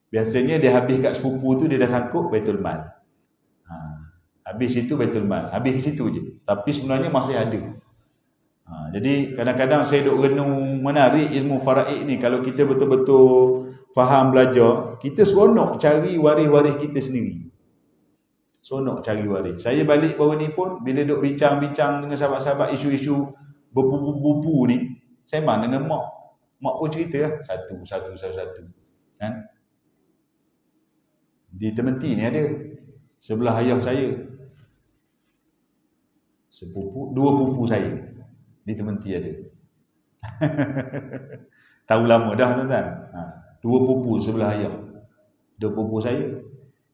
Biasanya dia habis kat sepupu tu, dia dah sangkut Baitul Mal. Habis itu Baitul Mal, habis ke situ je. Tapi sebenarnya masih ada. Jadi kadang-kadang saya duk renung menarik ilmu faraid ni. Kalau kita betul-betul faham belajar, kita seronok cari waris-waris kita sendiri. Seronok cari waris. Saya balik baru ni pun, bila duk bincang-bincang dengan sahabat-sahabat isu-isu berpupu-pupu ni, saya memang dengan mak. Mak pun cerita lah, satu. Kan? Di Tementi ni ada, sebelah ayah saya. Dua pupu saya. Di Tementi ada. Tahu lama dah tuan-tuan. Dua pupu sebelah ayah. Dua pupu saya.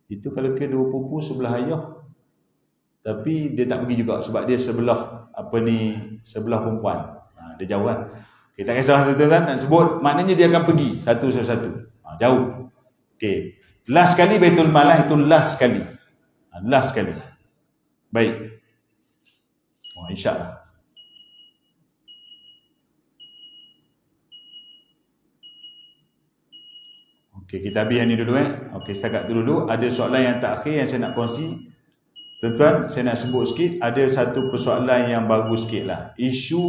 Itu kalau ke dua pupu sebelah ayah. Tapi dia tak pergi juga sebab dia sebelah sebelah perempuan. Dia jauh kan. Kita kisah tuan-tuan nak sebut, maknanya dia akan pergi satu-satu. Jauh. Okey. Last sekali Baitul Mal lah, itu last sekali. Last sekali. Baik. InsyaAllah. Okey, kita habis yang ni dulu Okey, setakat tu dulu. Ada soalan yang terakhir yang saya nak kongsi. Tuan-tuan, saya nak sebut sikit. Ada satu persoalan yang bagus sikit lah. Isu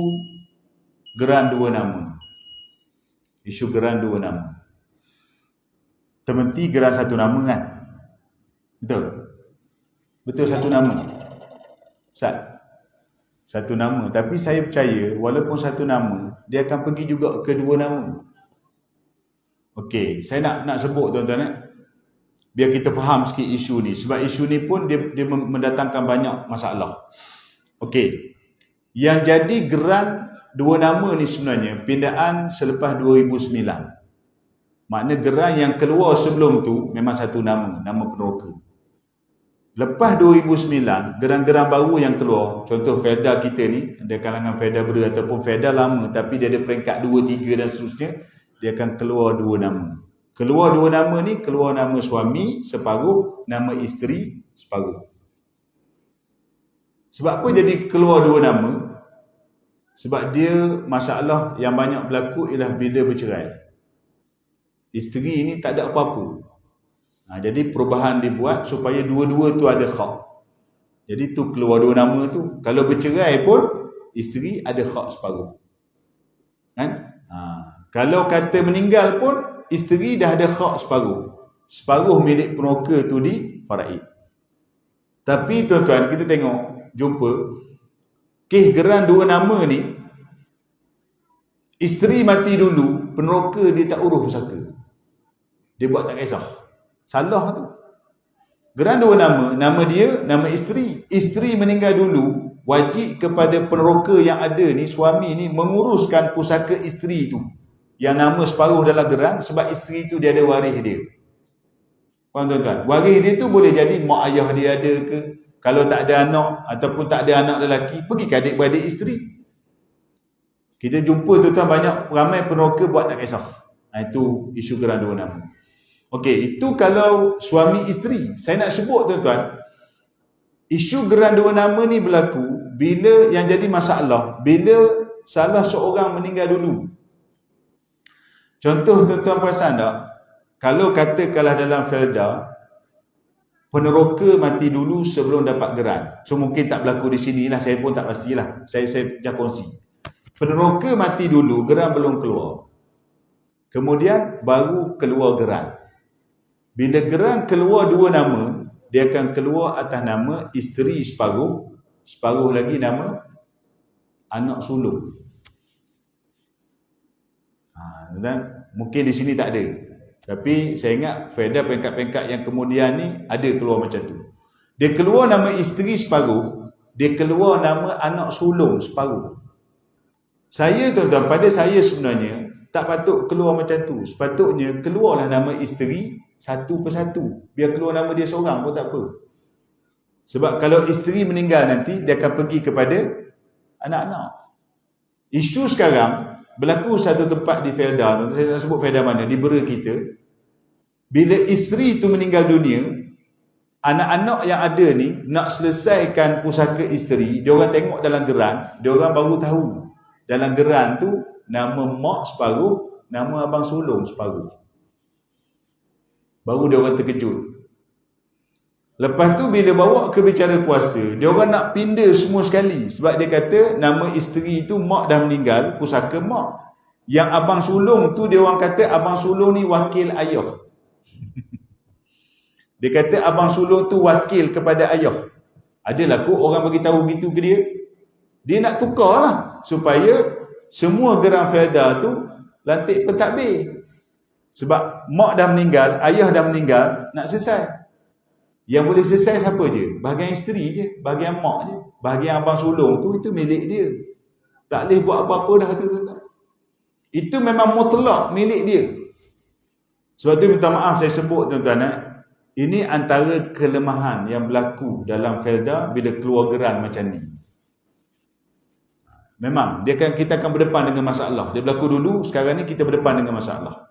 geran dua nama. Isu geran dua nama. Tementi geran satu nama kan? Betul? Betul satu nama? Ustaz? Satu nama. Tapi saya percaya, walaupun satu nama, dia akan pergi juga ke dua nama. Okey, saya nak sebut tuan-tuan biar kita faham sikit isu ni. Sebab isu ni pun dia mendatangkan banyak masalah. Okey. Yang jadi geran dua nama ni sebenarnya pindaan selepas 2009. Makna geran yang keluar sebelum tu memang satu nama peneroka. Lepas 2009, geran-geran baru yang keluar, contoh Felda kita ni, ada kalangan Felda Bera ataupun Felda lama tapi dia ada peringkat 2, 3 dan seterusnya, dia akan keluar dua nama. Keluar dua nama ni, keluar nama suami separuh, nama isteri separuh. Sebab apa jadi keluar dua nama? Sebab dia masalah yang banyak berlaku ialah bila bercerai. Isteri ni tak ada apa-apa. Jadi perubahan dibuat supaya dua-dua tu ada hak. Jadi tu keluar dua nama tu. Kalau bercerai pun, isteri ada hak separuh. Kan? Kalau kata meninggal pun, isteri dah ada hak separuh. Separuh milik peneroka tu di faraid. Tapi tuan-tuan, kita tengok, jumpa, kes geran dua nama ni, isteri mati dulu, peneroka dia tak urus pusaka. Dia buat tak kisah. Salah tu. Geran dua nama dia, nama isteri. Isteri meninggal dulu, wajib kepada peneroka yang ada ni, suami ni, menguruskan pusaka isteri tu. Yang nama separuh dalam geran, sebab isteri tu dia ada waris dia. Faham tuan-tuan? Waris dia tu boleh jadi mak ayah dia ada ke, kalau tak ada anak, ataupun tak ada anak lelaki, pergi ke adik-beradik isteri. Kita jumpa tuan-tuan ramai peneroka buat tak kisah. Itu isu geran dua nama. Okey, itu kalau suami isteri. Saya nak sebut tuan-tuan, isu geran dua nama ni berlaku bila yang jadi masalah, bila salah seorang meninggal dulu. Contoh tuan-tuan perasan tak? Kalau katakanlah dalam Felda, peneroka mati dulu sebelum dapat geran. So mungkin tak berlaku di sini lah, saya pun tak pastilah. Saya dah kongsi. Peneroka mati dulu, geran belum keluar. Kemudian baru keluar geran. Bila geran keluar dua nama, dia akan keluar atas nama isteri separuh, separuh lagi nama anak sulung. Dan mungkin di sini tak ada. Tapi saya ingat Felda peringkat-peringkat yang kemudian ni ada keluar macam tu. Dia keluar nama isteri separuh, dia keluar nama anak sulung separuh. Saya tuan-tuan, pada saya sebenarnya tak patut keluar macam tu. Sepatutnya keluarlah nama isteri satu persatu. Biar keluar nama dia seorang pun tak apa. Sebab kalau isteri meninggal nanti, dia akan pergi kepada anak-anak. Isu sekarang berlaku satu tempat di Felda, saya nak sebut Felda mana, di Bera kita. Bila isteri tu meninggal dunia, anak-anak yang ada ni nak selesaikan pusaka isteri, dia orang tengok dalam geran, dia orang baru tahu dalam geran tu nama mak separuh, nama abang sulung separuh. Baru dia orang terkejut. Lepas tu bila bawa ke bicara kuasa, dia orang nak pindah semua sekali sebab dia kata nama isteri tu mak dah meninggal, pusaka mak. Yang abang sulung tu dia orang kata abang sulung ni wakil ayah. Dia kata abang sulung tu wakil kepada ayah. Adalah kok orang bagi tahu gitu ke dia? Dia nak tukarlah supaya semua geran Felda tu lantik pentadbir. Sebab mak dah meninggal, ayah dah meninggal, nak selesai. Yang boleh selesai siapa je? Bahagian isteri je, bahagian mak je. Bahagian abang sulung tu itu milik dia. Tak boleh buat apa-apa dah tu. Itu memang mutlak milik dia. Sebab tu minta maaf saya sebut tuan-tuan. Ini antara kelemahan yang berlaku dalam Felda bila keluar geran macam ni. Memang kita akan berdepan dengan masalah. Dia berlaku dulu, sekarang ni kita berdepan dengan masalah.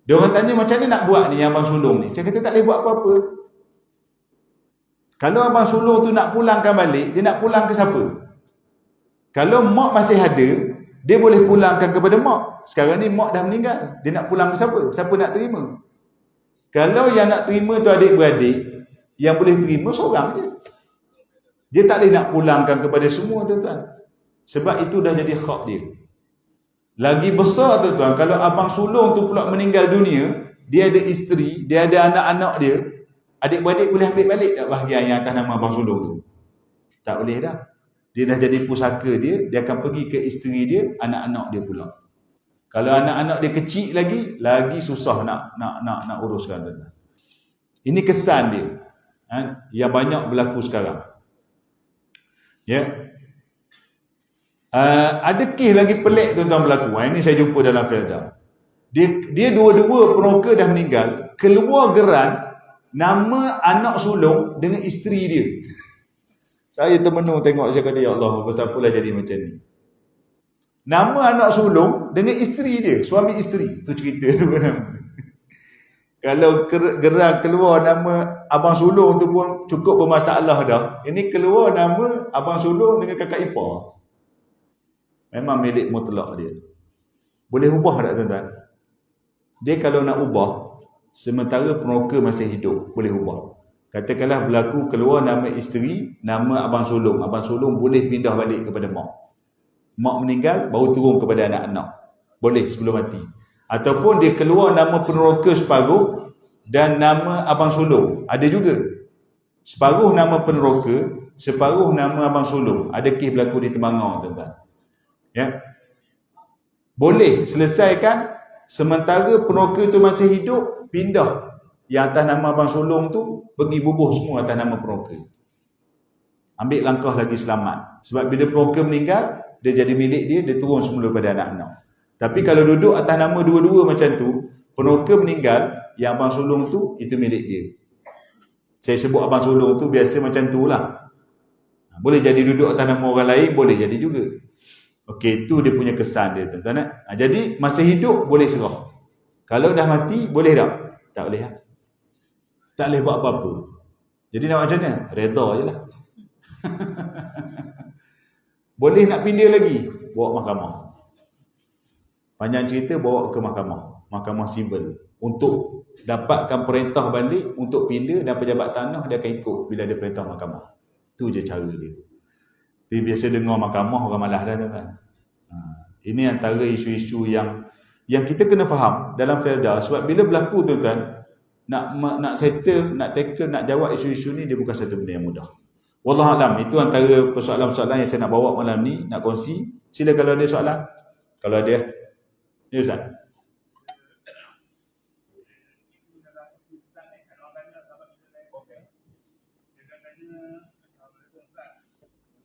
Dia orang tanya macam mana nak buat ni yang abang sulung ni. Saya kata tak boleh buat apa-apa. Kalau abang sulung tu nak pulangkan balik, dia nak pulang ke siapa? Kalau mak masih ada, dia boleh pulangkan kepada mak. Sekarang ni mak dah meninggal, dia nak pulang ke siapa? Siapa nak terima? Kalau yang nak terima tu adik-beradik, yang boleh terima seorang je. Dia tak boleh nak pulangkan kepada semua tuan-tuan. Sebab itu dah jadi hak dia. Lagi besar tuan-tuan, kalau abang sulung tu pula meninggal dunia, dia ada isteri, dia ada anak-anak dia, adik-beradik boleh ambil balik tak bahagian yang atas nama abang sulung tu? Tak boleh dah. Dia dah jadi pusaka dia, dia akan pergi ke isteri dia, anak-anak dia pula. Kalau anak-anak dia kecil lagi susah nak uruskan tuan-tuan. Ini kesan dia. Yang banyak berlaku sekarang. Ya. Ada kes lagi pelik tuan-tuan berlaku. Ini saya jumpa dalam Felda. Dia dua-dua peroka dah meninggal, keluar geran nama anak sulung dengan isteri dia. Saya termenung tengok, saya kata ya Allah, pasal apalah jadi macam ni. Nama anak sulung dengan isteri dia, suami isteri. Tu cerita tu. Kalau geran keluar nama abang sulung tu pun cukup bermasalah dah. Ini keluar nama abang sulung dengan kakak ipar. Memang milik mutlak dia. Boleh ubah tak tuan-tuan? Dia kalau nak ubah, sementara peroka masih hidup, boleh ubah. Katakanlah berlaku keluar nama isteri, nama abang sulung. Abang sulung boleh pindah balik kepada mak. Mak meninggal, baru turun kepada anak-anak. Boleh sebelum mati. Ataupun dia keluar nama peneroka separuh dan nama abang sulung. Ada juga. Separuh nama peneroka, separuh nama abang sulung. Ada kes berlaku di Tembangau tuan-tuan. Ya. Boleh selesaikan sementara peneroka tu masih hidup, pindah. Yang atas nama abang sulung tu pergi bubuh semua atas nama peroka. Ambil langkah lagi selamat. Sebab bila peroka meninggal, dia jadi milik dia, dia turun semula pada anak-anak. Tapi kalau duduk atas nama dua-dua macam tu, peroka meninggal, yang abang sulung tu, itu milik dia. Saya sebut abang sulung tu biasa macam tu lah. Boleh jadi duduk atas nama orang lain, boleh jadi juga. Okey, itu dia punya kesan dia tuan-tuan. Jadi masa hidup boleh serah. Kalau dah mati, boleh tak? Tak boleh lah. Tak boleh buat apa-apa. Jadi nak macam mana? Reda je lah. Boleh nak pindah lagi? Bawa mahkamah. Panjang cerita, bawa ke mahkamah. Mahkamah sivil. Untuk dapatkan perintah balik, untuk pindah dan pejabat tanah, dia akan ikut bila ada perintah mahkamah. Itu je cara dia. Tapi biasa dengar mahkamah, orang malas dah tuan-tuan. Ini antara isu-isu yang kita kena faham dalam Felda. Sebab bila berlaku tuan-tuan, nak settle, nak tackle, nak jawab isu-isu ni, dia bukan satu benda yang mudah. Wallahualam, itu antara persoalan-persoalan yang saya nak bawa malam ni, nak kongsi. Sila kalau ada soalan. Kalau ada. Ya Ustaz.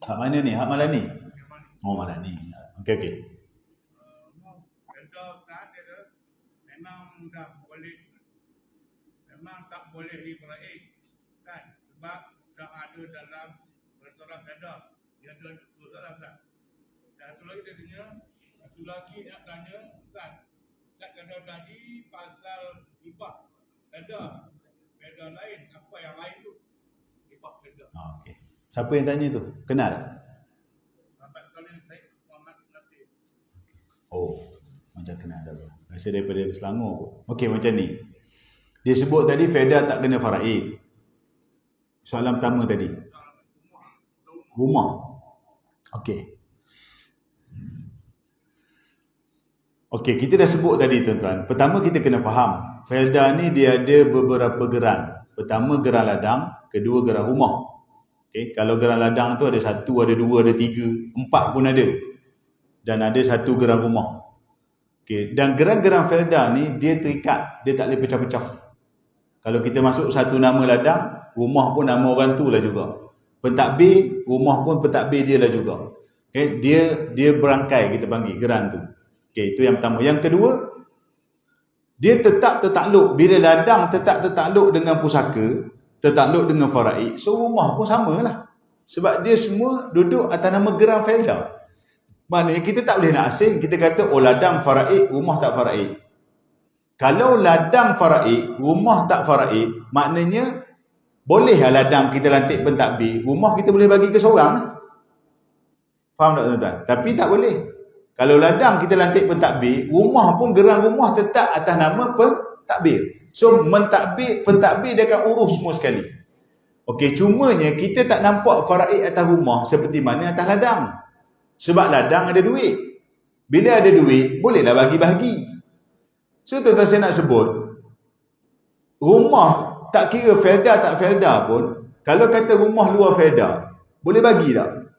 Hak mana ni? Hak malam ni? Oh malam ni. Okey, okey. Memang dah boleh, memang tak boleh diperaih kan, sebab tak ada dalam peraturan perda. Dia ada dalam kan. Dan satu lagi dia tanya, satu lagi nak tanya kan, tak kena tadi pasal hibah perda, perda lain, apa yang lain tu? Hibah perda. Okey. Siapa yang tanya tu? Kenal? Sampai sekali saya Muhammad Nasir. Oh, macam kenal dah. Rasa daripada Selangor pun. Okey, macam ni. Dia sebut tadi Feda tak kena faraid. Soalan pertama tadi. Rumah. Okey. Okey, kita dah sebut tadi tuan-tuan. Pertama kita kena faham. Felda ni dia ada beberapa geran. Pertama geran ladang, kedua geran rumah. Okey, kalau geran ladang tu ada satu, ada dua, ada tiga, empat pun ada. Dan ada satu geran rumah. Okey, dan geran-geran felda ni dia terikat, dia tak boleh pecah-pecah. Kalau kita masuk satu nama ladang, rumah pun nama orang tu lah juga. Pentadbir, rumah pun pentadbir dia lah juga. Okey, dia berangkai kita panggil geran tu. Okey, itu yang pertama. Yang kedua, dia tetap tertakluk. Bila ladang tetap tertakluk dengan pusaka, tertakluk dengan faraid, so rumah pun samalah. Sebab dia semua duduk atas nama geran felda. Maknanya kita tak boleh nak asing, kita kata oh ladang faraid, rumah tak faraid. Kalau ladang faraid, rumah tak faraid, maknanya bolehlah ladang kita lantik pentadbir, rumah kita boleh bagi ke seorang. Faham tak tuan-tuan? Tapi tak boleh. Kalau ladang kita lantik pentadbir, rumah pun geran rumah tetap atas nama pentadbir. So mentadbir, pentadbir dia akan urus semua sekali. Okey, cumanya kita tak nampak faraid atas rumah seperti mana atas ladang. Sebab ladang ada duit. Bila ada duit, bolehlah bagi-bagi. So tuan-tuan saya nak sebut, rumah tak kira felda tak felda pun, kalau kata rumah luar felda, boleh bagi tak?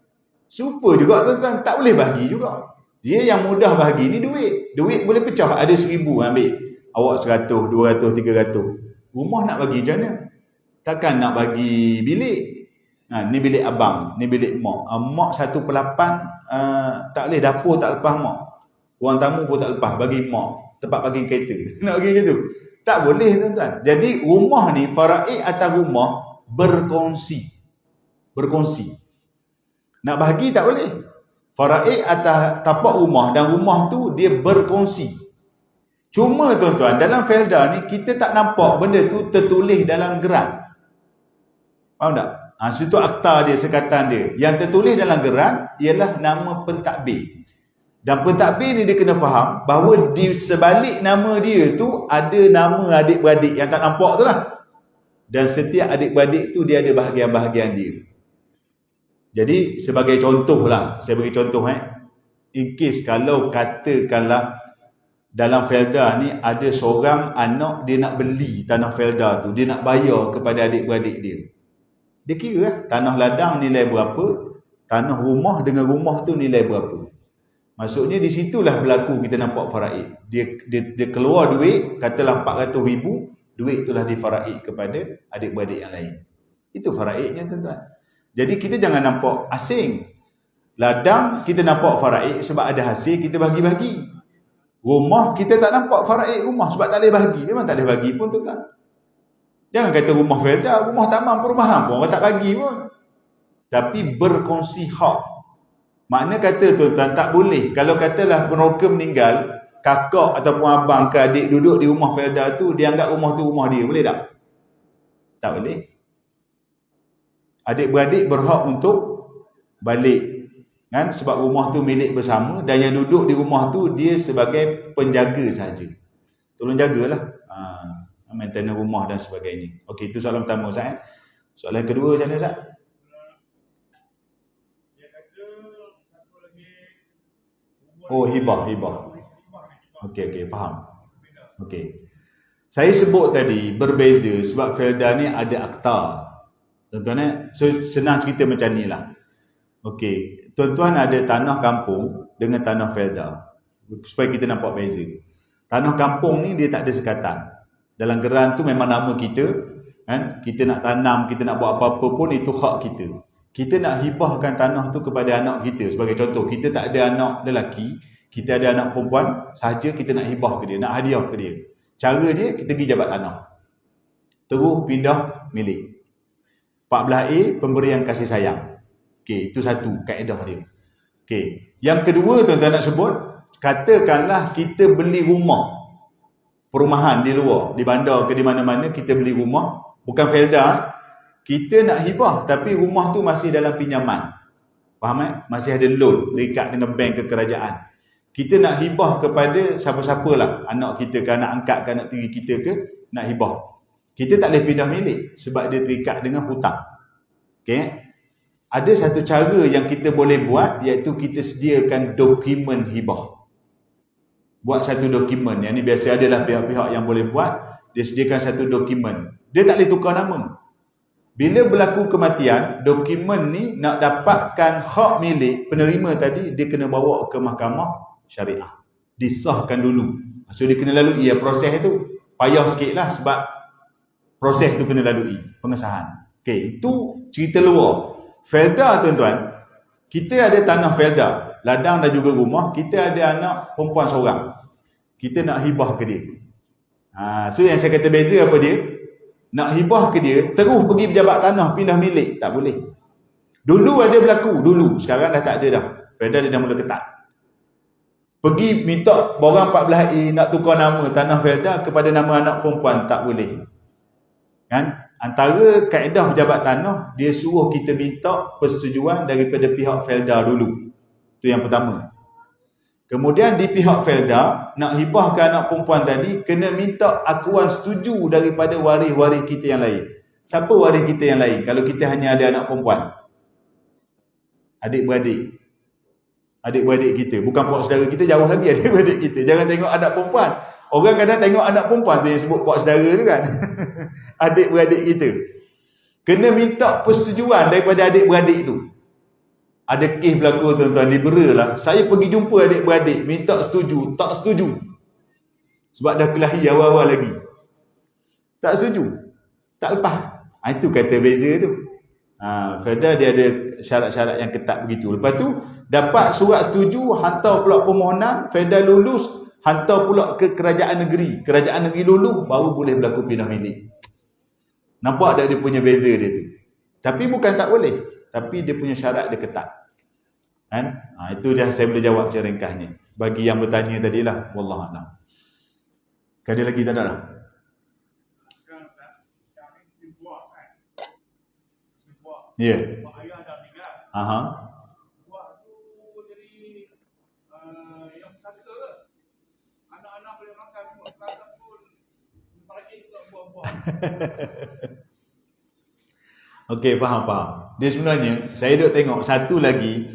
Super juga tuan-tuan, tak boleh bagi juga. Dia yang mudah bagi ni duit. Duit boleh pecah, ada 1,000 ambil. Awak 100, 200, 300. Rumah nak bagi macam mana? Takkan nak bagi bilik. Ni bilik abang, ni bilik mak. Mak 1/8 tak boleh, dapur tak lepas mak. Ruang tamu pun tak lepas, bagi mak. Tempat parking kereta. Nak bagi gitu? Tak boleh tuan-tuan. Jadi rumah ni, faraid atas rumah berkongsi. Berkongsi. Nak bagi tak boleh. Faraid atas tapak rumah dan rumah tu dia berkongsi. Cuma tuan-tuan, dalam felda ni kita tak nampak benda tu tertulis dalam geran. Faham tak? Situ akta dia, sekatan dia. Yang tertulis dalam geran ialah nama pentadbir. Dan pentadbir ni dia kena faham bahawa di sebalik nama dia tu ada nama adik-beradik yang tak nampak tu lah. Dan setiap adik-beradik tu dia ada bahagian-bahagian dia. Jadi sebagai contoh lah, saya bagi contoh in case kalau katakanlah dalam felda ni ada seorang anak dia nak beli tanah felda tu, dia nak bayar kepada adik-beradik dia. Dia kira lah, tanah ladang nilai berapa, tanah rumah dengan rumah tu nilai berapa. Maksudnya di situlah berlaku kita nampak faraid. Dia keluar duit, katalah 400,000, duit itulah difaraid kepada adik-beradik yang lain. Itu faraidnya tuan-tuan. Jadi kita jangan nampak asing. Ladang kita nampak faraid sebab ada hasil kita bagi-bagi. Rumah kita tak nampak faraid rumah sebab tak boleh bagi. Memang tak boleh bagi pun tuan-tuan. Jangan kata rumah felda, rumah taman perumahan pun orang tak bagi pun. Tapi berkongsi hak. Makna kata tuan-tuan tak boleh. Kalau katalah peneroka meninggal, kakak ataupun abang ke adik duduk di rumah felda tu, dia anggap rumah tu rumah dia. Boleh tak? Tak boleh. Adik-beradik berhak untuk balik. Kan? Sebab rumah tu milik bersama dan yang duduk di rumah tu dia sebagai penjaga saja. Tolong jagalah. Maintenance rumah dan sebagainya. Okey, itu soalan pertama Ustaz. Soalan kedua macam mana Ustaz? Oh, hibah. Okey, faham. Okey. Saya sebut tadi berbeza sebab felda ni ada akta. Tuan-tuan so senang cerita macam ni lah. Okey, tuan-tuan ada tanah kampung dengan tanah felda. Supaya kita nampak beza. Tanah kampung ni dia tak ada sekatan. Dalam geran tu memang nama kita, kan? Kita nak tanam, kita nak buat apa-apa pun itu hak kita. kita nak hibahkan tanah tu kepada anak kita. Sebagai contoh, kita tak ada anak lelaki, kita ada anak perempuan, sahaja kita nak hibah ke dia, nak hadiah ke dia. Cara dia, kita pergi jabat tanah, terus pindah milik. 14A, pemberian kasih sayang. Okey, itu satu kaedah dia. Okey, yang kedua tuan-tuan nak sebut, katakanlah kita beli rumah, perumahan di luar, di bandar ke di mana-mana, kita beli rumah, bukan felda, kita nak hibah tapi rumah tu masih dalam pinjaman. Faham Masih ada loan, terikat dengan bank ke kerajaan. Kita nak hibah kepada siapa-siapalah, anak kita ke, anak angkat ke, anak tiri kita ke, nak hibah. Kita tak boleh pindah milik sebab dia terikat dengan hutang. Okey. Ada satu cara yang kita boleh buat, iaitu kita sediakan dokumen hibah. Buat satu dokumen. Yang ni biasa adalah pihak-pihak yang boleh buat, dia sediakan satu dokumen. Dia tak boleh tukar nama. Bila berlaku kematian, dokumen ni nak dapatkan hak milik penerima tadi, dia kena bawa ke mahkamah syariah. Disahkan dulu. So dia kena lalui proses tu. Payah sikit lah sebab proses tu kena lalui, pengesahan. Okey, itu cerita luar. Felda tuan-tuan, kita ada tanah felda, ladang dan juga rumah, kita ada anak perempuan seorang. Kita nak hibah ke dia. So yang saya kata beza apa dia? Nak hibah ke dia, terus pergi pejabat tanah, pindah milik, tak boleh. Dulu ada berlaku, dulu. Sekarang dah tak ada dah. Felda dia dah mula ketat. Pergi minta borang 14A nak tukar nama tanah felda kepada nama anak perempuan, tak boleh. Kan? Antara kaedah pejabat tanah, dia suruh kita minta persetujuan daripada pihak felda dulu. Itu yang pertama. Kemudian di pihak felda, nak hibah ke anak perempuan tadi, kena minta akuan setuju daripada waris-waris kita yang lain. Siapa waris kita yang lain? Kalau kita hanya ada anak perempuan, adik-beradik. Adik-beradik kita. Bukan puak saudara kita, jauh lagi adik-beradik kita. Jangan tengok anak perempuan. Orang kadang tengok anak perempuan tu yang sebut puak saudara tu kan. Adik-beradik kita. Kena minta persetujuan daripada adik-beradik tu. Ada kes berlaku tuan-tuan, liberal lah. Saya pergi jumpa adik-beradik, minta setuju, tak setuju. Sebab dah kelahi awal-awal lagi. Tak setuju. Tak lepas. Itu kata beza tu. Felda dia ada syarat-syarat yang ketat begitu. Lepas tu, dapat surat setuju, hantar pula permohonan, Felda lulus, hantar pula ke kerajaan negeri. Kerajaan negeri lulus, baru boleh berlaku pindah milik. Nampak tak dia punya beza dia tu? Tapi bukan tak boleh. Tapi dia punya syarat dia ketat. Kan? Itu dah saya boleh jawab secara ringkasnya. Bagi yang bertanya tadilah, wallahualam. Ada lagi tak ada lah? Ya. Mak ayah dah meninggal. Aha. Buah tu jadi yang kata ke? Anak-anak boleh makan semua. Kata pun bagi juga buah-buah. Okey, faham. Dia sebenarnya, saya duk tengok satu lagi,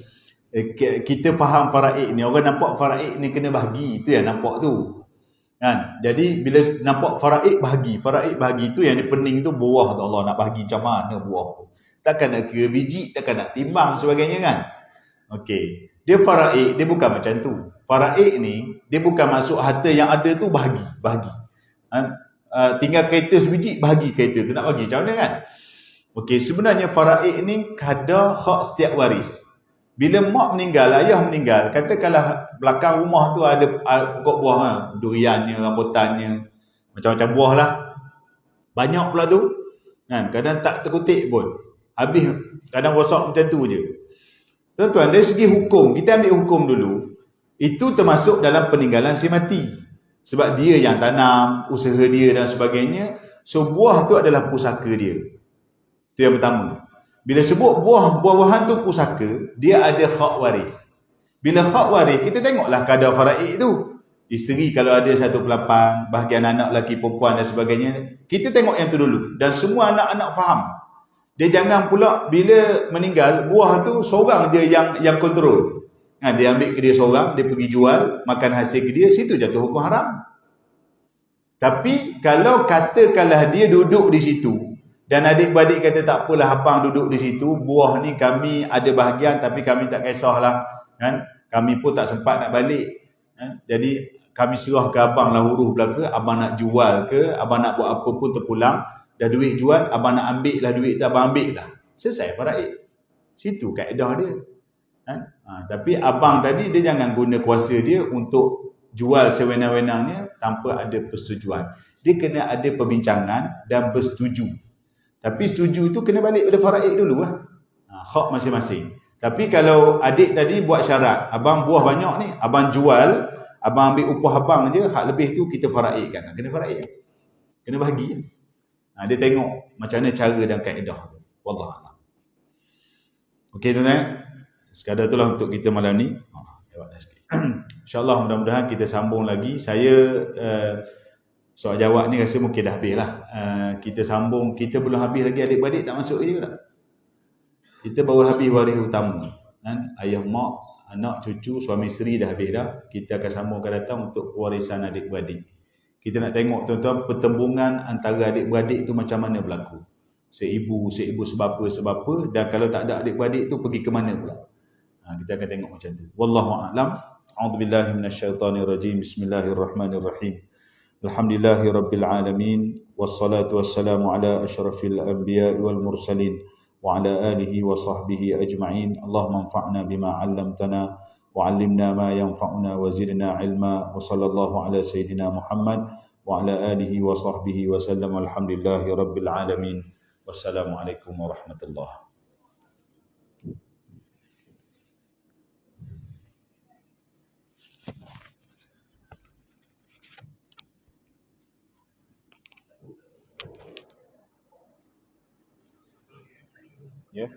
kita faham faraid ni. Orang nampak faraid ni kena bahagi. Itu yang nampak tu. Kan? Jadi, bila nampak faraid bahagi tu yang dia pening tu, buah tu Allah nak bahagi macam mana buah tu. Takkan nak kira biji, takkan nak timbang sebagainya kan. Okey. Dia faraid, dia bukan macam tu. Faraid ni, dia bukan masuk harta yang ada tu bahagi. Tinggal kereta sebiji, bahagi kereta tu. Nak bagi macam mana kan? Okey, sebenarnya faraid ni kadar hak setiap waris. Bila mak meninggal, ayah meninggal, katakanlah belakang rumah tu ada pokok buah, duriannya, rambutannya, macam-macam buah lah. Banyak pula tu. Kan? Kadang tak terkutik pun. Habis, kadang rosak macam tu je. Tuan-tuan, dari segi hukum, kita ambil hukum dulu. Itu termasuk dalam peninggalan si mati. Sebab dia yang tanam, usaha dia dan sebagainya. So, buah tu adalah pusaka dia. Itu yang pertama. Bila sebut buah-buahan tu pusaka, dia ada hak waris. Bila hak waris, kita tengoklah kadar faraid tu. Isteri kalau ada 1/8, bahagian anak lelaki perempuan dan sebagainya. Kita tengok yang tu dulu. Dan semua anak-anak faham. Dia jangan pula bila meninggal, buah tu seorang je yang kontrol. Dia ambil ke dia seorang, dia pergi jual, makan hasil ke dia, situ jatuh hukum haram. Tapi kalau katakanlah dia duduk di situ, dan adik-beradik kata tak apalah abang duduk di situ, buah ni kami ada bahagian tapi kami tak kisahlah. Kan? Kami pun tak sempat nak balik. Jadi kami serah ke abang lah huruf belaka, abang nak jual ke, abang nak buat apa pun terpulang. Dah duit jual, abang nak ambil lah duit tu, abang ambil lah. Selesai faraid. Situ kaedah dia. Kan? Tapi abang tadi dia jangan guna kuasa dia untuk jual sewenang-wenangnya tanpa ada persetujuan. Dia kena ada perbincangan dan bersetuju. Tapi setuju itu kena balik pada faraid dulu lah. Hak masing-masing. Tapi kalau adik tadi buat syarat, abang buah banyak ni, abang jual, abang ambil upah abang je, hak lebih tu kita faraidkan. Kena faraid. Kena bahagi. Dia tengok macam mana cara dan kaedah tu. Wallahualam. Okey tuan-tuan. Sekadar itulah untuk kita malam ni. Lewat dah sikit. InsyaAllah mudah-mudahan kita sambung lagi. Saya soal jawab ni rasa mungkin dah habis lah. Kita sambung, kita belum habis lagi adik-beradik tak masuk je tak? Kita baru habis waris utama. Kan? Ayah, mak, anak, cucu, suami isteri dah habis dah. Kita akan sambung akan datang untuk warisan adik-beradik. Kita nak tengok tuan-tuan pertembungan antara adik-beradik tu macam mana berlaku. Seibu sebapa, dan kalau tak ada adik-beradik tu pergi ke mana pula. Kita akan tengok macam tu. Wallahu a'lam. A'udzubillahi minasyaitonirrajim. Bismillahirrahmanirrahim. Alhamdulillahirabbil alamin wassalatu wassalamu ala asyrafil anbiya'i wal mursalin wa ala alihi wa sahbihi ajma'in. Allahumma anfa'na bima 'allamtana wa 'allimna ma yanfa'una wa zidna 'ilma wa sallallahu ala sayidina Muhammad wa ala alihi wa sahbihi wa sallam. Alhamdulillahirabbil alamin. Wassalamualaikum warahmatullahi. Yeah.